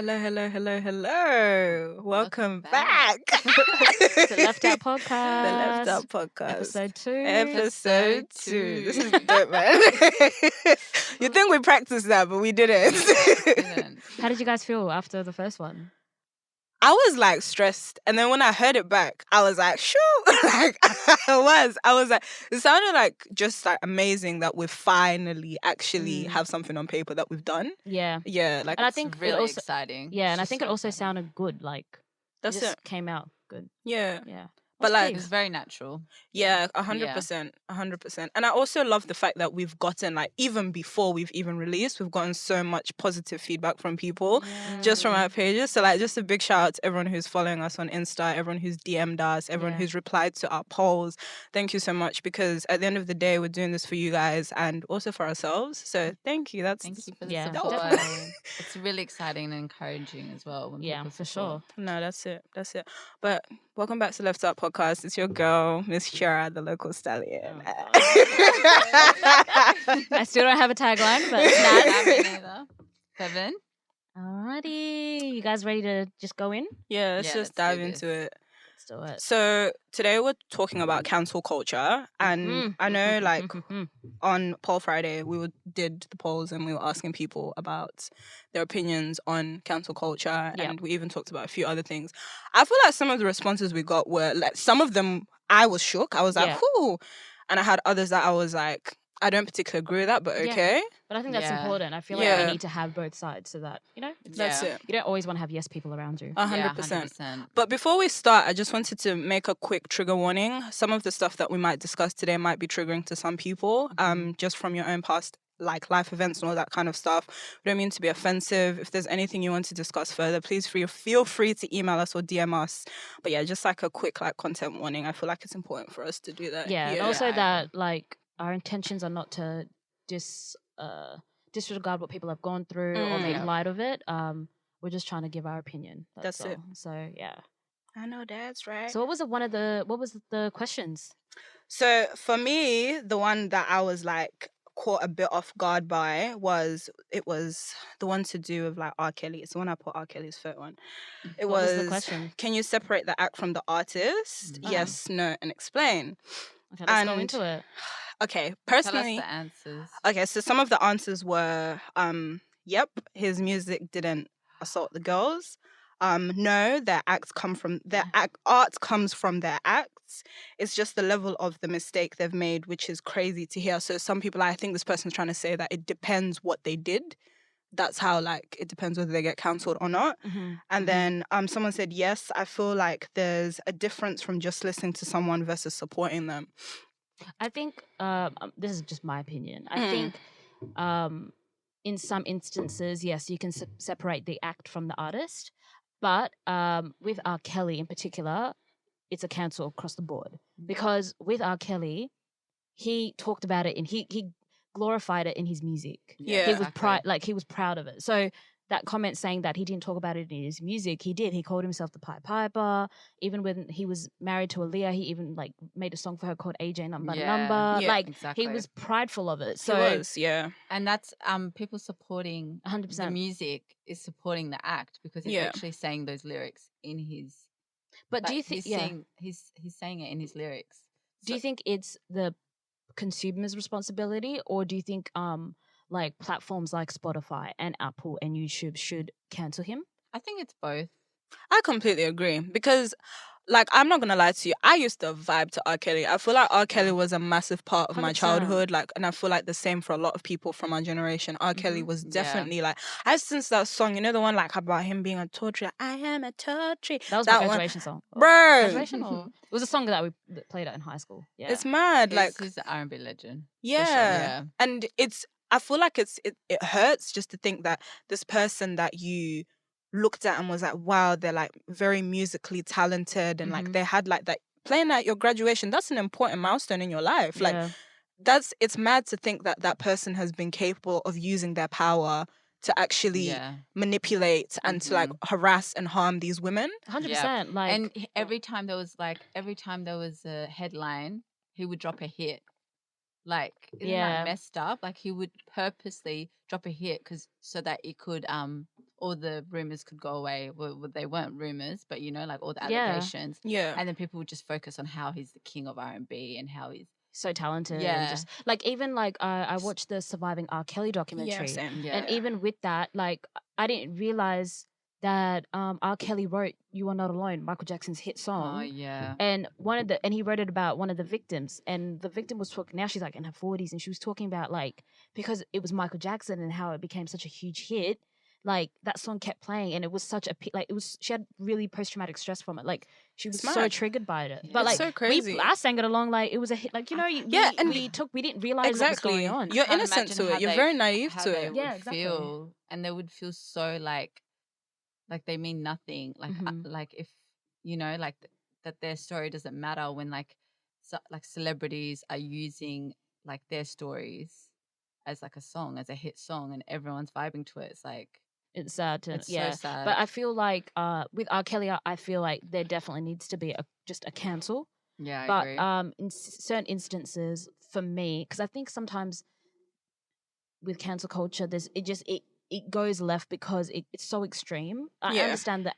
Hello, hello, hello, hello. Welcome back. The LeftOut Podcast. The LeftOut Podcast. Episode 2. Episode 2. This is dope, man. You'd think we practiced that, but we didn't. How did you guys feel after the first one? I was like stressed, and then when I heard it back, I was like, "Shoot!" Like I was like, it sounded like just like amazing that we finally actually have something on paper that we've done. Yeah, like, and I think really also, exciting. Yeah, and I think it also sounded good. Like that's it came out good. Yeah. But like it's very natural. Yeah, 100%, 100%. And I also love the fact that we've gotten like even before we've even released, we've gotten so much positive feedback from people just from our pages. So like just a big shout out to everyone who's following us on Insta, everyone who's DM'd us, everyone who's replied to our polls. Thank you so much, because at the end of the day, we're doing this for you guys and also for ourselves. So thank you. Thank you for the support. It's really exciting and encouraging as well. When for sure. No, that's it. But welcome back to LeftOut Podcast. It's your girl, Miss Chira, the local stallion. I still don't have a tagline, but it's not. Feven. Alrighty, you guys ready to just go in? Yeah, let's just dive into it. Let's do it. So today we're talking about cancel culture, and I know like on Poll Friday we did the polls and we were asking people about their opinions on cancel culture, and we even talked about a few other things. I feel like some of the responses we got were like, some of them I was shook. I was like, whoo, and I had others that I was like, I don't particularly agree with that, but okay. But I think that's important. I feel like we need to have both sides so that, that's it. You don't always want to have yes people around you. 100%. But before we start, I just wanted to make a quick trigger warning. Some of the stuff that we might discuss today might be triggering to some people, just from your own past like life events and all that kind of stuff. We don't mean to be offensive. If there's anything you want to discuss further, please feel free to email us or DM us. But yeah, just like a quick like content warning. I feel like it's important for us to do that. And also that like our intentions are not to disregard what people have gone through or make light of it. We're just trying to give our opinion. That's all. It. So yeah. I know that's right. So what was the questions? So for me, the one that I was like caught a bit off guard by was the one to do with like R. Kelly. It's the one I put R. Kelly's photo on. What was the question? Can you separate the act from the artist? Yes, no, and explain. Okay, let's go into it. Okay, personally, tell us the answers. Okay, so some of the answers were, yep, his music didn't assault the girls. No, their art comes from their acts. It's just the level of the mistake they've made, which is crazy to hear. So some people, I think this person's trying to say that it depends what they did. That's how like it depends whether they get cancelled or not. And then someone said, yes, I feel like there's a difference from just listening to someone versus supporting them. I think this is just my opinion. I think in some instances, yes, you can separate the act from the artist, but with R. Kelly in particular, it's a cancel across the board, because with R. Kelly, he talked about it and he glorified it in his music. Yeah, he was he was proud of it. So that comment saying that he didn't talk about it in his music, he did. He called himself the Pied Piper. Even when he was married to Aaliyah, he even like made a song for her called AJ Number Number. Yeah, like he was prideful of it. So he was, and that's people supporting 100%. The music is supporting the act, because he's actually saying those lyrics in his. But do you think he's saying it in his lyrics? Do you think it's the consumer's responsibility, or do you think like platforms like Spotify and Apple and YouTube should cancel him? I think it's both. I completely agree, because like I'm not gonna lie to you, I used to vibe to R. Kelly. I feel like R. Kelly was a massive part of 100%. My childhood, like, and I feel like the same for a lot of people from our generation. R. Kelly was definitely like, I since that song, you know, the one like about him being a tall tree. I am a tall tree. That was my graduation song, bro. Graduation, or it was a song that we played at in high school. Yeah, it's mad. He's an R&B legend. Yeah, and I feel like it hurts just to think that this person that you looked at and was like, wow, they're like very musically talented, and like they had like that playing at your graduation, that's an important milestone in your life. Like it's mad to think that that person has been capable of using their power to actually manipulate and to like harass and harm these women. 100%. Like, and every time there was a headline, he would drop a hit. Like, isn't that messed up? Like, he would purposely drop a hit so that it could all the rumors could go away. Well, they weren't rumors, but like all the Yeah. allegations. Yeah. And then people would just focus on how he's the king of R&B and how he's so talented. Yeah. And just like even like I watched the Surviving R. Kelly documentary. Yeah, same. yeah. And even with that, like I didn't realize that R. Kelly wrote "You Are Not Alone," Michael Jackson's hit song. Oh yeah. And he wrote it about one of the victims, and the victim was talking. Now she's like in her 40s, and she was talking about like because it was Michael Jackson and how it became such a huge hit. Like that song kept playing, and it was such a like it was. She had really post-traumatic stress from it. Like she was so Smart. triggered by it. Yeah. But It's like so crazy. I sang it along like it was a hit. Like Yeah, and we didn't realize what was exactly. going on. You're Can't innocent imagine to how it. You're they- very naive how to they it. would Yeah, exactly. feel, and they would feel so like they mean nothing. Like Mhm. like if that their story doesn't matter when like celebrities are using like their stories as like a song, as a hit song, and everyone's vibing to it. It's like It's sad to it's yeah. so sad. But I feel like with R. Kelly, I feel like there definitely needs to be just a cancel. yeah, I But agree. in certain instances, for me, because I think sometimes with cancel culture, it goes left because it's so extreme. I Yeah. understand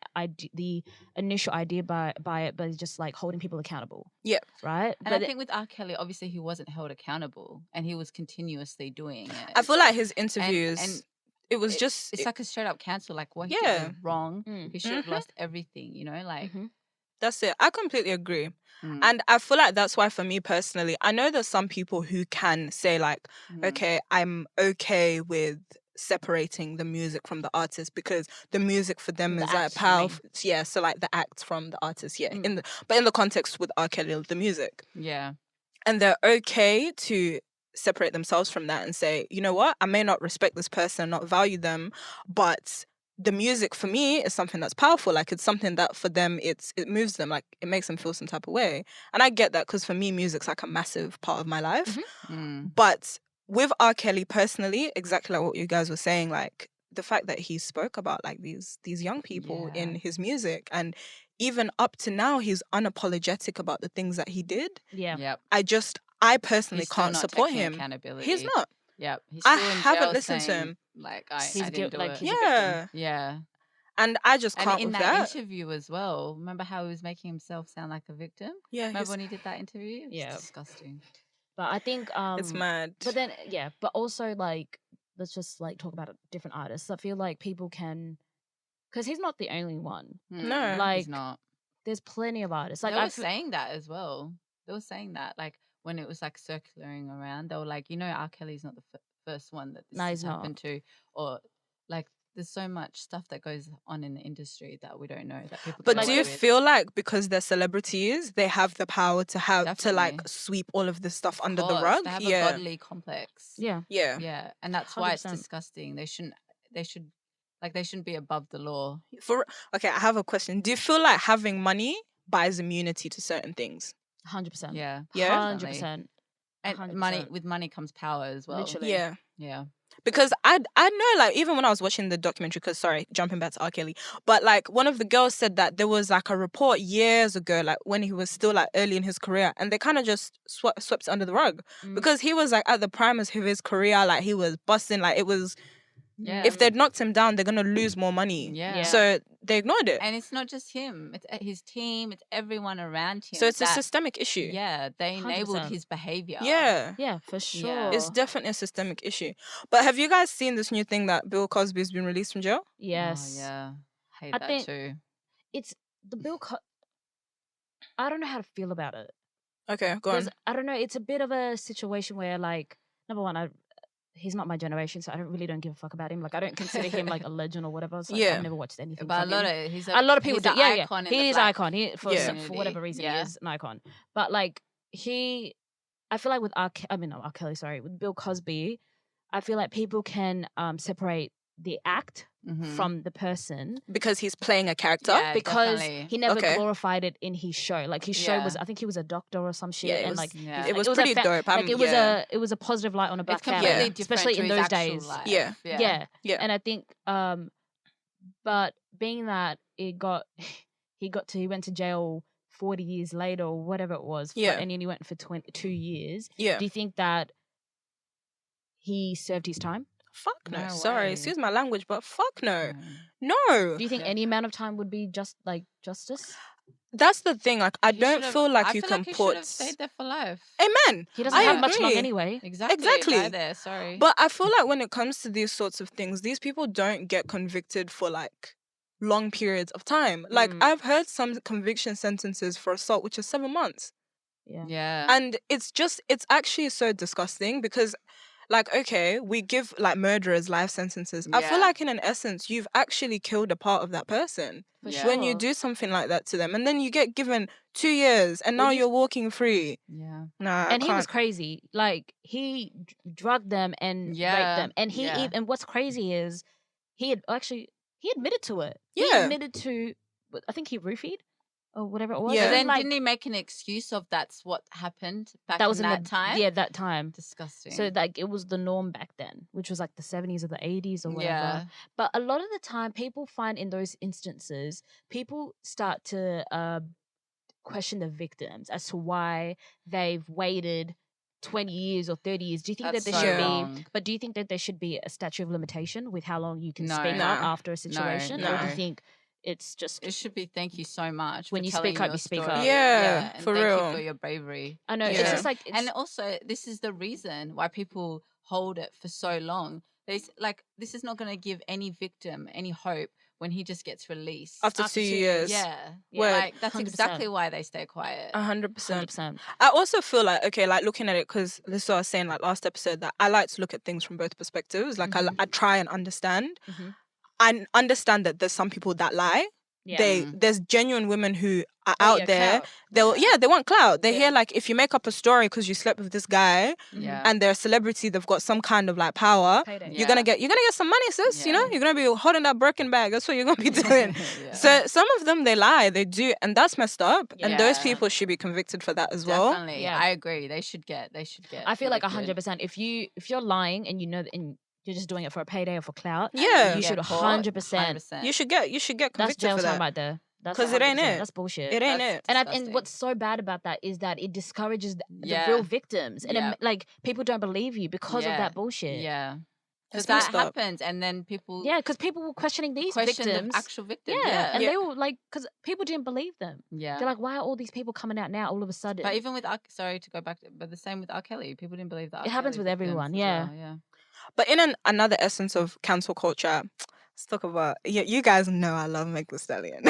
the initial idea by it, but it's just like holding people accountable. Yeah. Right. And but I think with R. Kelly, obviously he wasn't held accountable, and he was continuously doing it. I feel like his interviews, and it was just it's like a straight up cancel. Like what he Yeah. did was wrong. Mm. He should have Mhm. lost everything. Like. Mhm. that's it. I completely agree. Mm. And I feel like that's why for me personally, I know there's some people who can say like, Mm. okay, I'm okay with separating the music from the artist because the music for them The is like acts, you powerful. Yeah, so like the act from the artist, yeah. Mm. But in the context with R. Kelly, the music. Yeah. And they're okay to separate themselves from that and say, you know what, I may not respect this person, not value them, but the music for me is something that's powerful. Like it's something that for them it moves them, like it makes them feel some type of way. And I get that because for me music's like a massive part of my life. Mm. But with R. Kelly personally, exactly like what you guys were saying, like the fact that he spoke about like these young people Yeah. in his music, and even up to now he's unapologetic about the things that he did. Yeah. Yep. I personally He's still can't not support taking him. accountability. He's not. Yep. He's I still in haven't jail listened to saying, him. Like He's I didn't do like it. he's a victim. Yeah. Yeah. And I just And can't in with that that. interview as well, remember how he was making himself sound like a victim? Yeah, Remember when he did that interview? It was Yeah. disgusting. But I think it's mad. But then but also like let's just like talk about different artists. I feel like people can because he's not the only one. No. Like He's not. there's plenty of artists. Like They were I saying that as well. They were saying that like when it was like circulating around, they were like, R. Kelly's not the first one that this No, has he's not. happened to, or like there's so much stuff that goes on in the industry that we don't know that people. But get do away you with. feel like because they're celebrities, they have the power to like Definitely. sweep all of this stuff Of under the course, rug? They have Yeah. a godly complex. yeah. Yeah. Yeah, and that's why it's 100%. disgusting. They shouldn't be above the law. Okay, I have a question. Do you feel like having money buys immunity to certain things? 100%. Yeah, Yeah? 100%. and 100%. with money comes power as well. Literally. Yeah. Yeah, Because I know, like, even when I was watching the documentary, because, sorry, jumping back to R. Kelly, but, like, one of the girls said that there was, like, a report years ago, like, when he was still, like, early in his career, and they kind of just swept it under the rug. Mm. Because he was, like, at the prime of his career, like, he was busting, like, it was, yeah. if they'd knocked him down, they're going to lose more money. Yeah. So they ignored it. And it's not just him; it's his team, it's everyone around him. So it's a that- systemic issue. Yeah, they enabled 100%. his behavior. Yeah. Yeah, for sure. Yeah. It's definitely a systemic issue. But have you guys seen this new thing that Bill Cosby's been released from jail? Yes. Oh, yeah. Hate I that think- too. It's the I don't know how to feel about it. Okay, go on. Because I don't know, it's a bit of a situation where like number one, he's not my generation, so I don't give a fuck about him. Like I don't consider him like a legend or whatever. So Yeah. I've never watched anything. But from a him. lot of People he's do. an Yeah, icon yeah. in the He is black icon. For community. whatever reason, Yeah. he is an icon. But like I feel like with R. Kelly, sorry, with Bill Cosby, I feel like people can separate the act Mhm. from the person Because he's playing a character? Yeah, because definitely. he never Okay. glorified it in his show. Like his show Yeah. was, I think he was a doctor or some shit, Yeah, it and was- like Yeah. he's It was a pretty dope. Like it was yeah. it was a positive light on a black It's completely family, different especially to in his those actual days. life. Yeah. Yeah. Yeah. And I think, but being that he went to jail 40 years later or whatever it was, Yeah. and then he went for 22 years. Yeah. Do you think that he served his time? Fuck no. No Sorry, way. excuse my language, but fuck no. No. No. Do you think Yeah. any amount of time would be just like justice? That's the thing. Like, I He don't should've- feel like I you feel can like he put. should have stayed there for life. Amen. He doesn't I have much long agree. anyway. Exactly. Die there. Sorry. But I feel like when it comes to these sorts of things, these people don't get convicted for like long periods of time. Like, I've heard some conviction sentences for assault, which is 7 months. Yeah. And it's actually so disgusting because, like, okay, we give like murderers life sentences. I feel Yeah. like in an essence, you've actually killed a part of that person For Yeah. when you sure. do something like that to them, and then you get given 2 years, and Well, now you- you're walking free. Yeah. Nah, And I he was can't. crazy. Like he drugged them and raped Yeah, them. And yeah. and what's crazy is he admitted to it. He Yeah. admitted to. I think he roofied or whatever it was. Yeah. But And then like, didn't he make an excuse of that's what happened back that was in that time? Yeah, that time. Disgusting. So like it was the norm back then, which was like the 70s or the 80s or whatever. yeah. But a lot of the time, people find in those instances, people start to question the victims as to why they've waited 20 years or 30 years. Do you think That's that there so should wrong. be, but do you think that there should be a statute of limitation with how long you can No. speak No. up after a situation? Or do you no. think it's just, It should be thank you so much When for you telling speak up, your you speak story. up. Yeah, and for thank real. you for your bravery. I know, Yeah. it's just like, And also, this is the reason why people hold it for so long. This is not going to give any victim any hope when he just gets released After 2 years. Yeah, Word. like that's 100%. exactly why they stay quiet. 100%. 100%. I also feel like, okay, like looking at it, because this is what I was saying like last episode, that I like to look at things from both perspectives. Like, Mhm. I try and understand. Mhm. I understand that there's some people that lie. Yeah. There's genuine women who are Oh, out yeah, there. clout. They want clout. They Yeah. hear like, if you make up a story because you slept with this guy Yeah, and they're a celebrity, they've got some kind of like power. Payday. Yeah. You're gonna get some money, sis. You know, Yeah. you're gonna be holding that Birkin bag. That's what you're gonna be doing. Yeah. So some of them, they lie, they do, and that's messed up. And those Yeah. people should be convicted for that as well. Definitely, Yeah. I agree. They should get. I feel like convicted. 100%. If you're lying and you know that, and you're just doing it for a payday or for clout, Yeah. you get should caught, 100%. You should get That's convicted jail for time that. right there. That's 'Cause it ain't 100%. it. That's bullshit. It ain't That's it. And disgusting. what's so bad about that is that it discourages the Yeah. real victims, and Yeah. like people don't believe you because of Yeah. that bullshit. Yeah, because It's that messed up. happens, and then people Yeah, because people were questioning these question victims. the actual victim. yeah, and Yeah. they were like, because people didn't believe them. yeah. They're like, why are all these people coming out now all of a sudden? But even with sorry to go back, but the same with R. Kelly. People didn't believe that. It happens with everyone, yeah. yeah. But in another essence of cancel culture, let's talk about, you guys know I love Meg Thee Stallion.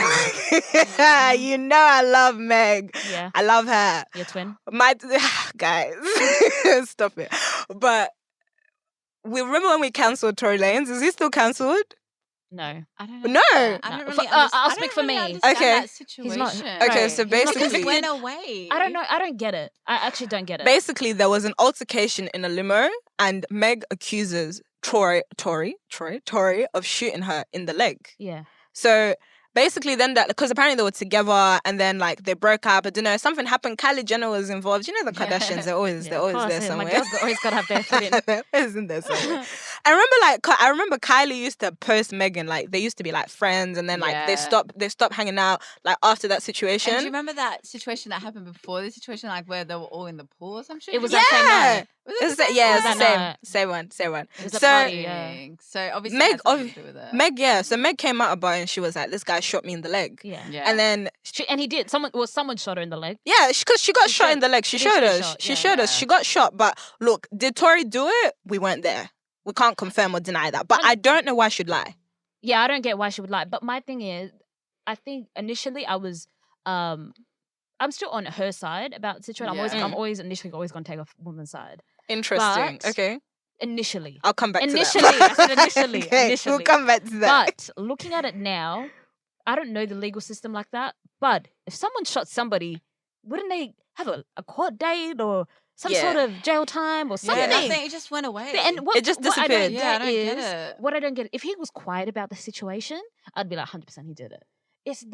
You know I love Meg. Yeah, I love her. your twin. My guys, stop it. But we remember when we cancelled Tory Lanez. Is he still cancelled? No, I don't No. understand. I No. don't For- really. I'll I speak don't for really me. understand Okay. that situation. He's not. Okay, right. so He's not basically- Just convicted. went away. I don't know. I don't get it. I actually don't get it. Basically, there was an altercation in a limo, and Meg accuses Tory of shooting her in the leg. Yeah. So basically, then that, because apparently they were together, and then like they broke up. I don't know, something happened. Kylie Jenner was involved. You know the Kardashians, they're always Yeah, of course, there yeah, somewhere. My girls always got to have their foot in. They're always in there somewhere. I remember Kylie used to post Megan, like they used to be like friends, and then like they Yeah. stopped hanging out like after that situation. And do you remember that situation that happened before this situation, like where they were all in the pool or some shit? It was yeah, that same night. Was it it's the same yeah, it's night? the That same night. same one. It was a So party, yeah. So obviously Meg, it had something to do with it. So Meg came out about it and she was like, "This guy shot me in the leg," Yeah. Yeah. and then And he did. Someone shot her in the leg. yeah, because she got She shot showed- in the leg. She she did showed get us. shot, She yeah. showed us. Yeah. She got shot. But look, did Tory do it? We weren't there. We can't confirm or deny that. But I don't know why she'd lie. Yeah, I don't get why she would lie. But my thing is, I think initially I was, I'm still on her side about the situation. Yeah. I'm always initially always going to take a woman's side. Interesting. But- okay, Initially. I'll come back to Initially, that. I said initially, Okay, initially. we'll come back to that. But looking at it now, I don't know the legal system like that. But if someone shot somebody, wouldn't they have a court date or some Yeah. sort of jail time or yeah, something? nothing. It just went away. And what, It just what I don't disappeared. Yeah, I get don't get is it. what I don't get. If he was quiet about the situation, I'd be like 100% he did it. It's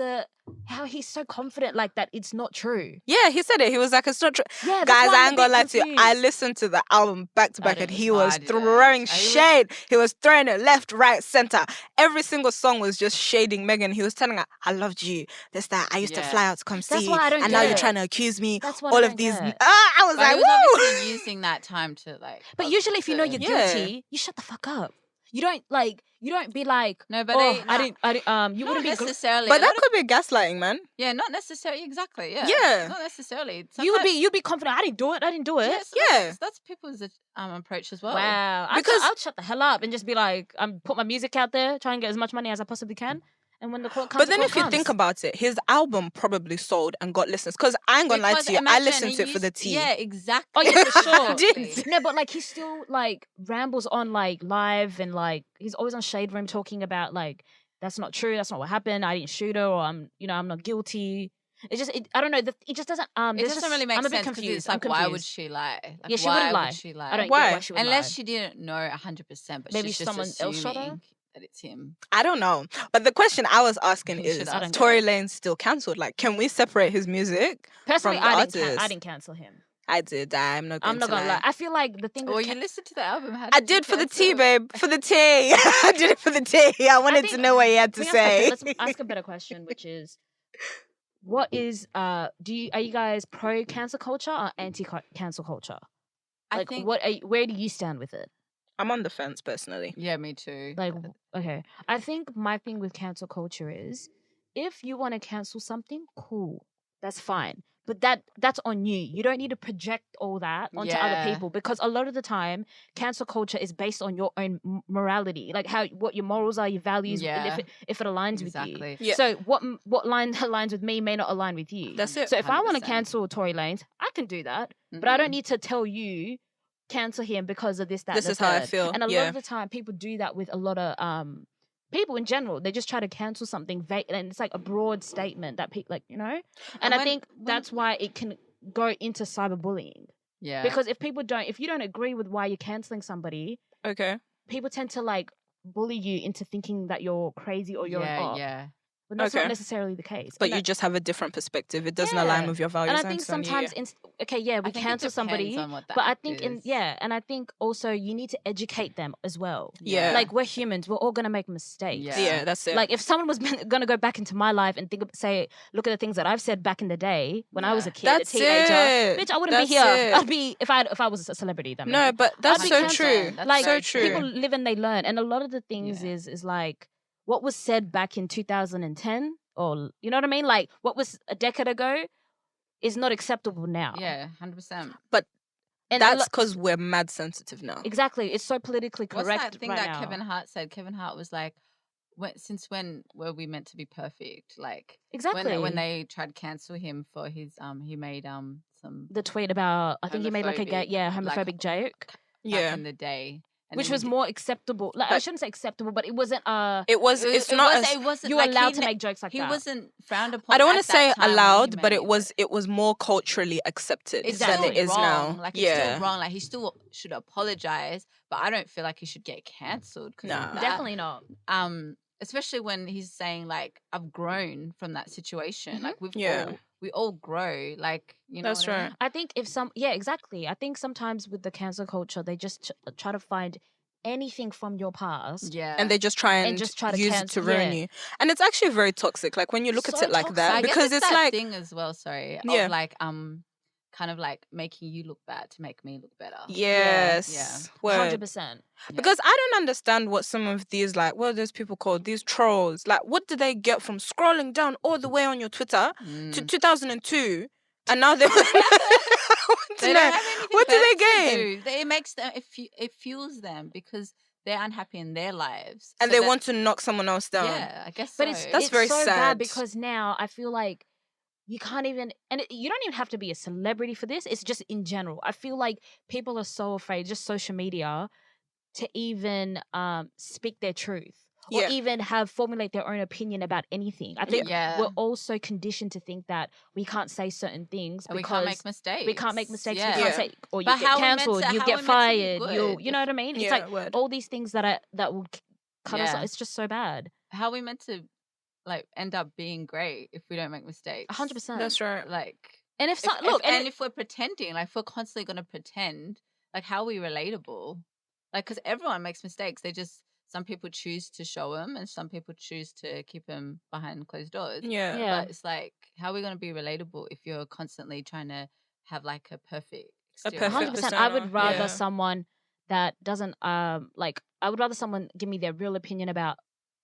how he's so confident like that. It's not true. Yeah, he said it. He was like, "It's not true." Yeah, that's Guys, why I I'm ain't a gonna bit lie to you. I confused. listened to the album back to I back, and didn't. he I was didn't. throwing He was- shade. He was throwing it left, right, center. Every single song was just shading Megan. He was telling her, "I loved you. This, that. I used to Yeah. fly out to come see That's you, why I don't and now get you're it. trying to accuse me. That's what All I of don't these." get. I was But like, he was "Woo!" obviously using that time to like. But usually, if you know you're Yeah. guilty, you shut the fuck up. you don't be like, No, but oh, I didn't, you not wouldn't be necessarily. But that could be gaslighting, man. Yeah, not necessarily. Exactly. Yeah. Yeah. Not necessarily. you'd be confident. I didn't do it. Yeah, so Yeah. that's people's approach as well. Wow. Because- I'll shut the hell up and just be like, put my music out there, try and get as much money as I possibly can. And when the court comes, But then if you think about it, his album probably sold and got listens. Because I ain't gonna lie Because to you, I imagine listened he to it for the used- tea. Yeah, exactly. Oh, yeah, for sure. I did. No, but like he still like rambles on like live and like he's always on Shade Room talking about like that's not true, that's not what happened, I didn't shoot her, or I'm not guilty. It's just it, I don't know. It just doesn't. It doesn't really make I'm a sense bit 'cause confused. It's like, I'm why would confused. she lie? Like, Yeah, she why wouldn't lie. would she lie? I don't Why? get why she would Unless lie. she didn't know 100%, but Maybe she's just someone else shot her? assuming that it's him. I don't know. But the question I was asking You is, should ask Tory Lanez still cancelled? Like, can we separate his music Personally, from the artist? I didn't cancel him. I did. I'm not going I'm not to gonna lie. I feel like the thing. Well, with you listened to the album. How I did you did for the cancel tea, it? babe. For the tea. I did it for the tea. I wanted to think- know what he had to Can we say. Let's ask a better question, which is, what is are you guys pro cancel culture or anti cancel culture? I Like, think. where do you stand with it? I'm on the fence, personally. Yeah, me too. Like, okay, I think my thing with cancel culture is, if you want to cancel something, cool, that's fine. But that's on you. You don't need to project all that onto other Yeah. people, because a lot of the time, cancel culture is based on your own morality, like what your morals are, your values, and Yeah. if it aligns Exactly. with you. Yeah. So what line aligns with me may not align with you. That's it. So if I want to 100%. cancel Tory Lanez, I can do that, but I Mhm. don't need to tell you cancel him because of this, that, This and is the how I third. feel, And a lot yeah. of the time, people do that with a lot of people in general. They just try to cancel something vague, and it's like a broad statement that people like, And And I when- think when- that's why it can go into cyberbullying, Yeah. because if you don't agree with why you're canceling somebody, Okay. people tend to like bully you into thinking that you're crazy or you're an op. yeah. But that's Okay. not necessarily the case. But And you that- just have a different perspective. It doesn't align Yeah. with your values. and I think understand you, sometimes, yeah. we I think it cancel depends somebody, on what the but I act think is. and I think also you need to educate them as well. Yeah. Like, we're humans, we're all gonna make mistakes. Yeah. Yeah, that's it. Like, if someone was gonna go back into my life and look at the things that I've said back in the day when I was a Yeah. kid, That's a teenager, it. bitch, I wouldn't That's be here. it. I'd be if I was a celebrity. That No, but that's be so cancelled. true. That's like, so very true. people live and they learn, and a lot of the things Yeah. is like what was said back in 2010, or you know what I mean, like what was a decade ago is not acceptable now. Yeah, 100%. And That's because we're mad sensitive now. exactly, it's so politically What's correct that thing right that now. Kevin Hart said? Kevin Hart was like, since when were we meant to be perfect? Like, Exactly. when they tried to cancel him for his he made some The tweet about, I think he made like a Homophobic, homophobic joke, back Yeah. in the day, and which then he was did- more acceptable. Like, I But- shouldn't say acceptable, but it wasn't. It was. It's not. as, it wasn't You were like allowed he to ne- make jokes like he that. wasn't frowned upon. I don't want at to that say time when he allowed, but made it was more culturally accepted It's than still it is wrong. now. Like, it's yeah. still wrong. Like, he still should apologize, but I don't feel like he should get cancelled. Nah. Definitely not. Especially when he's saying like, I've grown from that situation. Mhm. Like, Yeah. we all grow. Like, you know. That's what I right. mean? I think exactly. I think sometimes with the cancel culture, they just try to find anything from your past. Yeah. And they just try and, just try to use it to cancel- ruin yeah. you. And it's actually very toxic. Like when you look at So it like toxic. that, I guess because it's that like thing as well. Sorry. Yeah. Of like kind of like making you look bad to make me look better. yes, word. 100%. Because I don't understand what some of these like what are those people called, these trolls, like what do they get from scrolling down all the way on your Twitter to Mm. 2002 and now they They don't have anything what do they better to gain? do. It makes them. It fuels them because they're unhappy in their lives, And so they that- want to knock someone else down. Yeah, I guess. But so. That's it's very so sad. bad because now I feel like you can't even, you don't even have to be a celebrity for this. It's just in general. I feel like people are so afraid, just social media, to even speak their truth or Yeah. even formulate their own opinion about anything. I think Yeah. we're also conditioned to think that we can't say certain things And we because can't make mistakes. we can't make mistakes. Yeah. We can't say, or you But get how are we meant cancelled, to- you how get are we meant to be fired, good you know what I mean? It's Yeah, like word. all these things that will cut us Yeah. off. It's just so bad. How are we meant to like end up being great if we don't make mistakes? 100%. That's right. Like, And if if we're pretending, like, if we're constantly going to pretend, like, how are we relatable? Like, because everyone makes mistakes. Some people choose to show them, and some people choose to keep them behind closed doors. Yeah. Yeah. But it's like, how are we going to be relatable if you're constantly trying to have like a perfect A exterior? perfect 100%. I would persona, rather yeah. someone that doesn't like, I would rather someone give me their real opinion about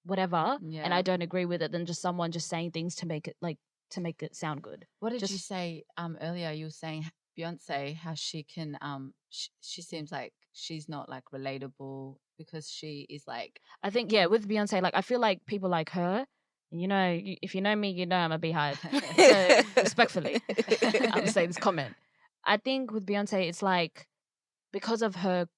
whatever and I don't agree with it than just someone just saying things to make it sound good. What did you Just- say earlier? You were saying Beyonce, how she can she seems like she's not like relatable because she is like, I think with Beyonce, like I feel like people like her, if you know me, you know I'm a beehive. So respectfully, I'm gonna say this comment. I think with Beyonce, it's like because of her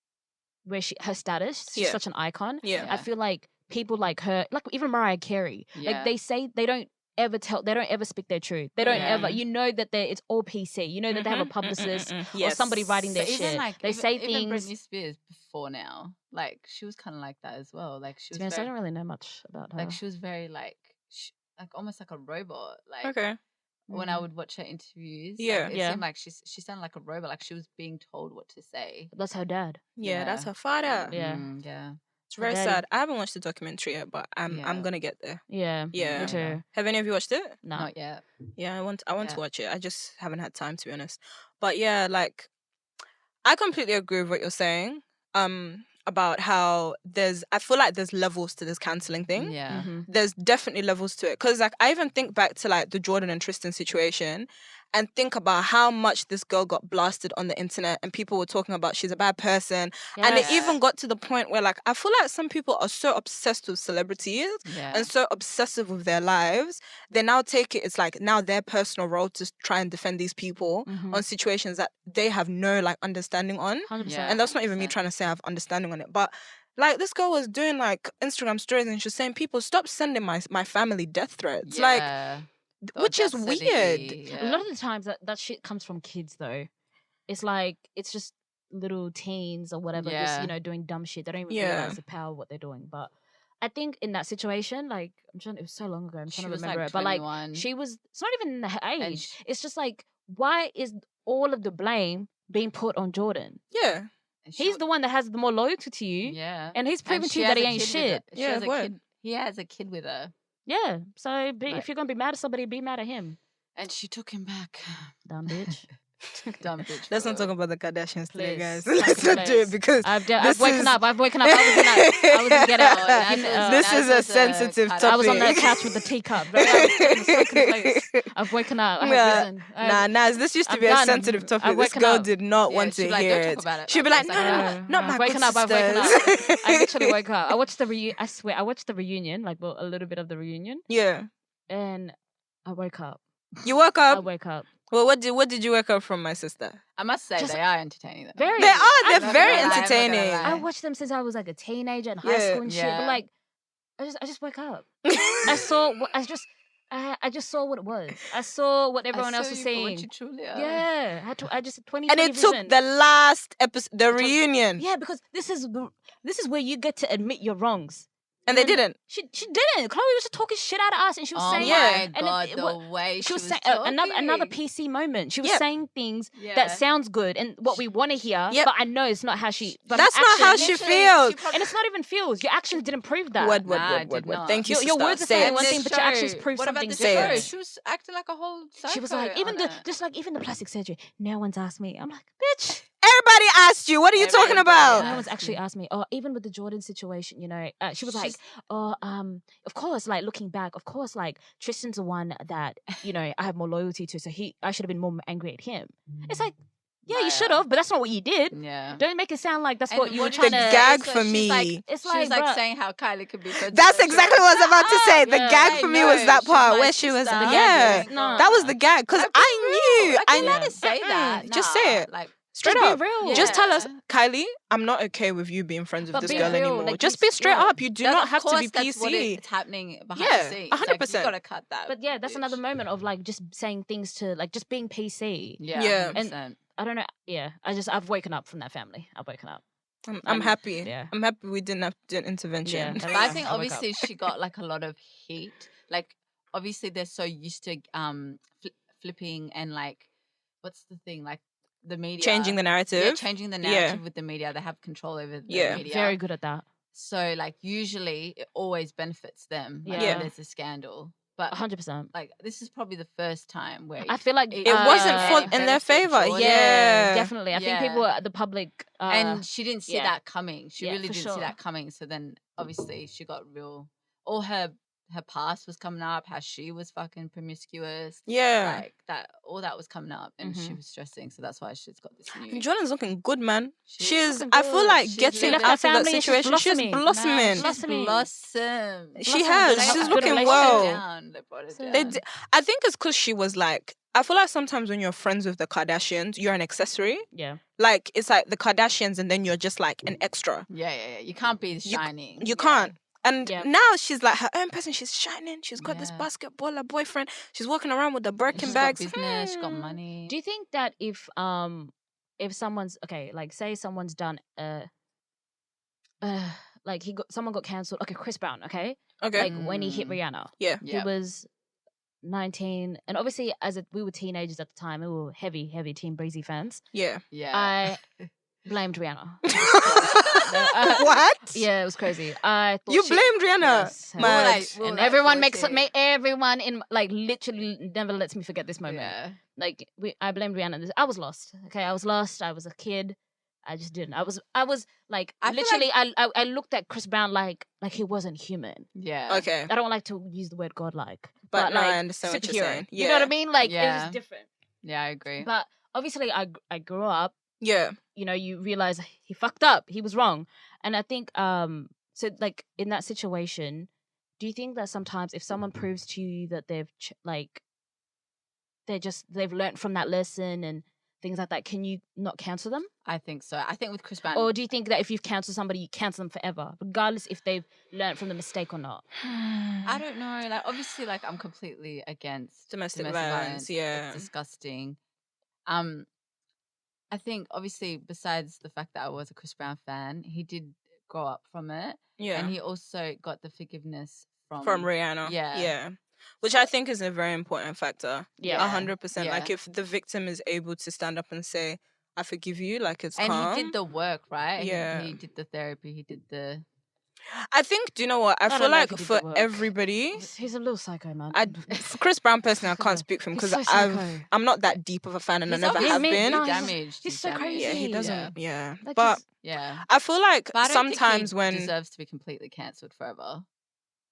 status, she's such an icon. Yeah. I feel like people like her, like even Mariah Carey, like they say they don't ever speak their truth. They don't ever, that it's all PC. That they have a publicist or somebody writing their but even shit. like They say even things. Britney Spears before now, like she was kind of like that as well. Like she To was be honest, I very, don't really know much about her. like she was very like almost like a robot. Like Okay. when I would watch her interviews, Yeah. like, it seemed like she sounded like a robot. Like she was being told what to say. That's her dad. Yeah, that's her father. Yeah. Yeah. It's very daddy. sad. I haven't watched the documentary yet, but I'm gonna get there. Yeah. Yeah. Me too. Have any of you watched it? No. Not yet. Yeah, I want to watch it. I just haven't had time, to be honest. But yeah, like I completely agree with what you're saying. About how I feel like there's levels to this cancelling thing. Yeah. Mm-hmm. There's definitely levels to it. Because like I even think back to like the Jordan and Tristan situation and think about how much this girl got blasted on the internet and people were talking about she's a bad person. And it even got to the point where like I feel like some people are so obsessed with celebrities and so obsessive with their lives, they now take it, it's like now their personal role to try and defend these people on situations that they have no like understanding on. 100%. And that's not even me trying to say I have understanding on it. But like this girl was doing like Instagram stories and she was saying, people stop sending my family death threats. Like, which is weird. A lot of the times that shit comes from kids though. It's like, it's just little teens or whatever, just, doing dumb shit. They don't even realize the power of what they're doing. But I think in that situation, like, it was so long ago, I'm trying to remember it. But like, it's not even her age. It's just like, why is all of the blame being put on Jordan? Yeah. He's the one that has the more loyalty to you. Yeah. And he's proven to you that he ain't shit. He has a kid with her. Yeah. So if you're going to be mad at somebody, be mad at him. And she took him back. Dumb bitch. Dumb bitch. Let's not talk about the Kardashians today, guys. Please. Let's not do it because I've woken up. I wasn't getting it. This is a sensitive topic. I was on that couch with the teacup. I've woken up. I have risen. Naz, this used to be a sensitive topic. This girl did not want to hear it. She'd be like, no, not my good sisters. I've woken up. I literally woke up. I watched the reunion. I swear, I watched the reunion, like a little bit of the reunion. Yeah. And I woke up. You woke up? I woke up. Well, what did you wake up from, my sister? I must say, they are entertaining. Though. They're very entertaining. I watched them since I was like a teenager in high school and shit. But like, I just woke up. I just saw what it was. I saw what everyone else was saying. What you truly are. Yeah, I just 20. And it took the last episode, the reunion. Yeah, because this is where you get to admit your wrongs. And they didn't. She didn't. Chloe was just talking shit out of us, and she was saying, "Oh my god, the way she was saying another PC moment. She was saying things that sounds good and what we want to hear, but I know it's not how she. But that's not how she feels, and it's not even feels. Your actions didn't prove that. What? Thank you. Your words are saying one thing, but your actions prove something something different. different. She was acting like a whole psycho. She was like, even the plastic surgery. No one's asked me. I'm like, bitch. Everybody asked you. What are you talking about? No one's actually asked me. Oh, even with the Jordan situation, she was like, of course, like looking back, of course, like Tristan's the one that, I have more loyalty to. So I should have been more angry at him. It's like, yeah, you should have, but that's not what you did. Yeah. Don't make it sound like that's what you were The trying to... gag for me. She was like saying how Kylie could be so... That's exactly what I was about to say. The gag for me was that part where she was... Yeah. That was the gag. Because I knew. I let her say that. Just say it. Like, straight just up. be real. Just tell us, Kylie, I'm not okay with you being friends with this girl real. anymore. Like, just be straight up. You do not have to be that's what PC. it's happening behind the scenes. 100%. Like, you gotta cut that. But yeah, that's another moment of like just saying things to like just being PC. Yeah. And I don't know. Yeah, I've woken up from that family. I've woken up. I'm happy. Yeah. I'm happy we didn't have to do an intervention. Yeah. But I think obviously she got like a lot of heat. Like obviously they're so used to flipping and like what's the thing, like the media Changing the narrative. Yeah, changing the narrative with the media. They have control over the media. Very good at that. So like usually it always benefits them. Like, Yeah. there's a scandal. but 100%. like this is probably the first time where I feel like It wasn't in their favor. Yeah. definitely. I think people, the public, and she didn't see that coming. She Yeah, really for didn't sure. see that coming. So then obviously she got all her past was coming up, how she was fucking promiscuous. Yeah. Like that, all that was coming up, and she was stressing. So that's why she's got this new. And Jordan's looking good, man. She's I feel like She's getting left out her of that family and she's situation, she's blossoming. blossoming. She's Blossoming. blossomed. She has. They She's have a good looking relationship. well. They brought her So- down. I think it's because she was like, I feel like sometimes when you're friends with the Kardashians, you're an accessory. Yeah. Like, it's like the Kardashians and then you're just like an extra. Yeah. You can't be shining. You can't. And Yep. now she's like her own person. She's shining. She's got this Yeah. basketballer boyfriend. She's walking around with the Birkin She's bags. got business. She's got money. Do you think that if someone's like say someone's done like someone got cancelled, okay, Chris Brown, okay, Okay. like when he hit Rihanna, Yeah. he was 19, and obviously we were teenagers at the time, we were heavy Team Breezy fans. Yeah. Yeah. I blamed Rihanna. What? Yeah, it was crazy. I thought You blamed Rihanna. Yes. Mad. And everyone everyone in like literally never lets me forget this moment. Yeah. Like I blamed Rihanna. I was lost. Okay, I was lost. I was a kid. I just didn't. I was like I feel literally. I looked at Chris Brown like he wasn't human. Yeah. Okay. I don't like to use the word godlike, But no, like I understand what you're superhero. saying. You know what I mean? Like it Yeah. was different. Yeah, I agree. But obviously, I grew up. Yeah. You know, you realize he fucked up. He was wrong, and I think so. Like in that situation, do you think that sometimes if someone proves to you that they've learned from that lesson and things like that, can you not cancel them? I think so. I think with Chris Brown. Or do you think that if you've cancelled somebody, you cancel them forever, regardless if they've learned from the mistake or not? I don't know. Like obviously, like I'm completely against Domestic violence. Yeah. It's disgusting. I think obviously besides the fact that I was a Chris Brown fan, he did grow up from it. Yeah. And he also got the forgiveness From Rihanna. Yeah. Yeah. Which I think is a very important factor. Yeah. 100%. Yeah. Like if the victim is able to stand up and say, I forgive you, like it's And calm. he did the work, right? Yeah. He did the therapy. He did the. I think, do you know what? I feel don't know if like he did for the work. everybody, He's a little psycho, man. for Chris Brown personally, I can't speak for him He's because so psycho. I'm not that deep of a fan and I He's never obviously have been. No, damaged. he's so damaged. crazy. Yeah, he Yeah. doesn't. Yeah. Like, But he's- Yeah. I feel like But I don't think sometimes he when deserves to be completely cancelled forever.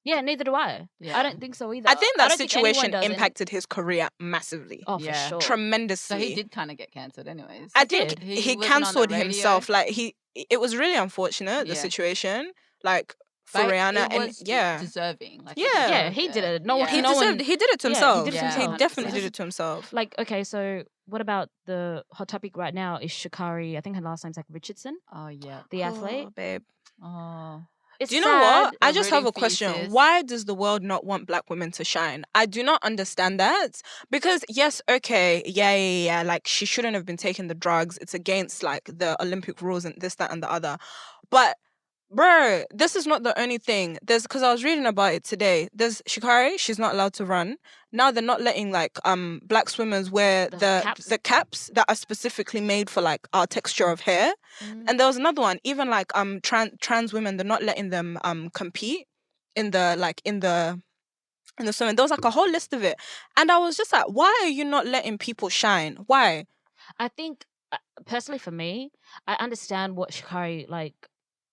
yeah, neither do I. Yeah. I don't think so either. I think I that don't think anyone situation does, and- impacted his career massively, Oh, for Yeah. sure. tremendously. So he did kind of get cancelled, anyways. I He think did. he He wasn't on the cancelled radio. himself. Like it was really unfortunate the Yeah. situation. Like for But Rihanna, it and was yeah, deserving. Like, Yeah. Yeah, he did it. No one- he no one- deserved. He did it to Yeah, he himself. did it Yeah. He himself. definitely This did it to himself. Like, okay, so what about the hot topic right now is Sha'Carri, I think her last name's like Richardson, Oh yeah. the athlete. Oh, babe. Oh. It's Do you know what? sad. I We're just have rooting a for you, question. sis. Why does the world not want black women to shine? I do not understand that. Because yes, okay, yeah. Like she shouldn't have been taking the drugs. It's against like the Olympic rules and this, that, and the other. But bro, this is not the only thing. Because I was reading about it today. There's Sha'Carri, she's not allowed to run. Now they're not letting like black swimmers wear The the caps. caps that are specifically made for like our texture of hair. Mm. And there was another one, even like trans women, they're not letting them compete in the swimming. There was like a whole list of it. And I was just like, why are you not letting people shine? Why? I think, personally for me, I understand what Sha'Carri, like,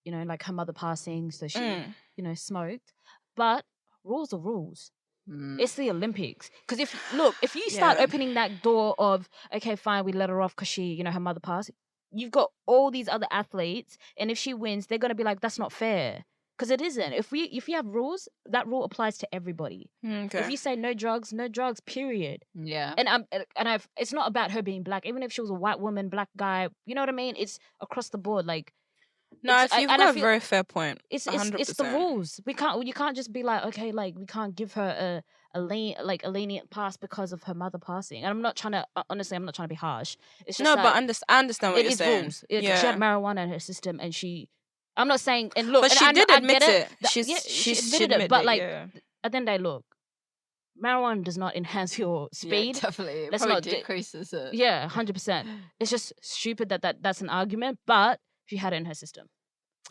you know, like her mother passing, so she, you know, smoked. But rules are rules. Mm. It's the Olympics. Because if you start Yeah. opening that door of, okay, fine, we let her off because she, you know, her mother passed, you've got all these other athletes, and if she wins, they're going to be like, that's not fair. Because it isn't. If you have rules, that rule applies to everybody. Okay. If you say no drugs, period. Yeah. And it's not about her being black. Even if she was a white woman, black guy, you know what I mean? It's across the board. Like, No, it's- you've and got I a feel- very fair point. it's 100%. the rules. You can't just be like, okay, like we can't give her a lenient pass because of her mother passing. And I'm not trying to honestly, I'm not trying to be harsh. It's just No, like, but I understand what it you're is saying. rules. She Yeah. had marijuana in her system, and I'm not saying, and look, But and she I did I admit get it. That- She's- yeah, she admitted it. admitted But it, like, yeah. at the end of the day, look, marijuana does not enhance your speed. Yeah, definitely. It Let's probably not di- decreases it. Yeah, 100%. It's just stupid that's an argument, but she had it in her system.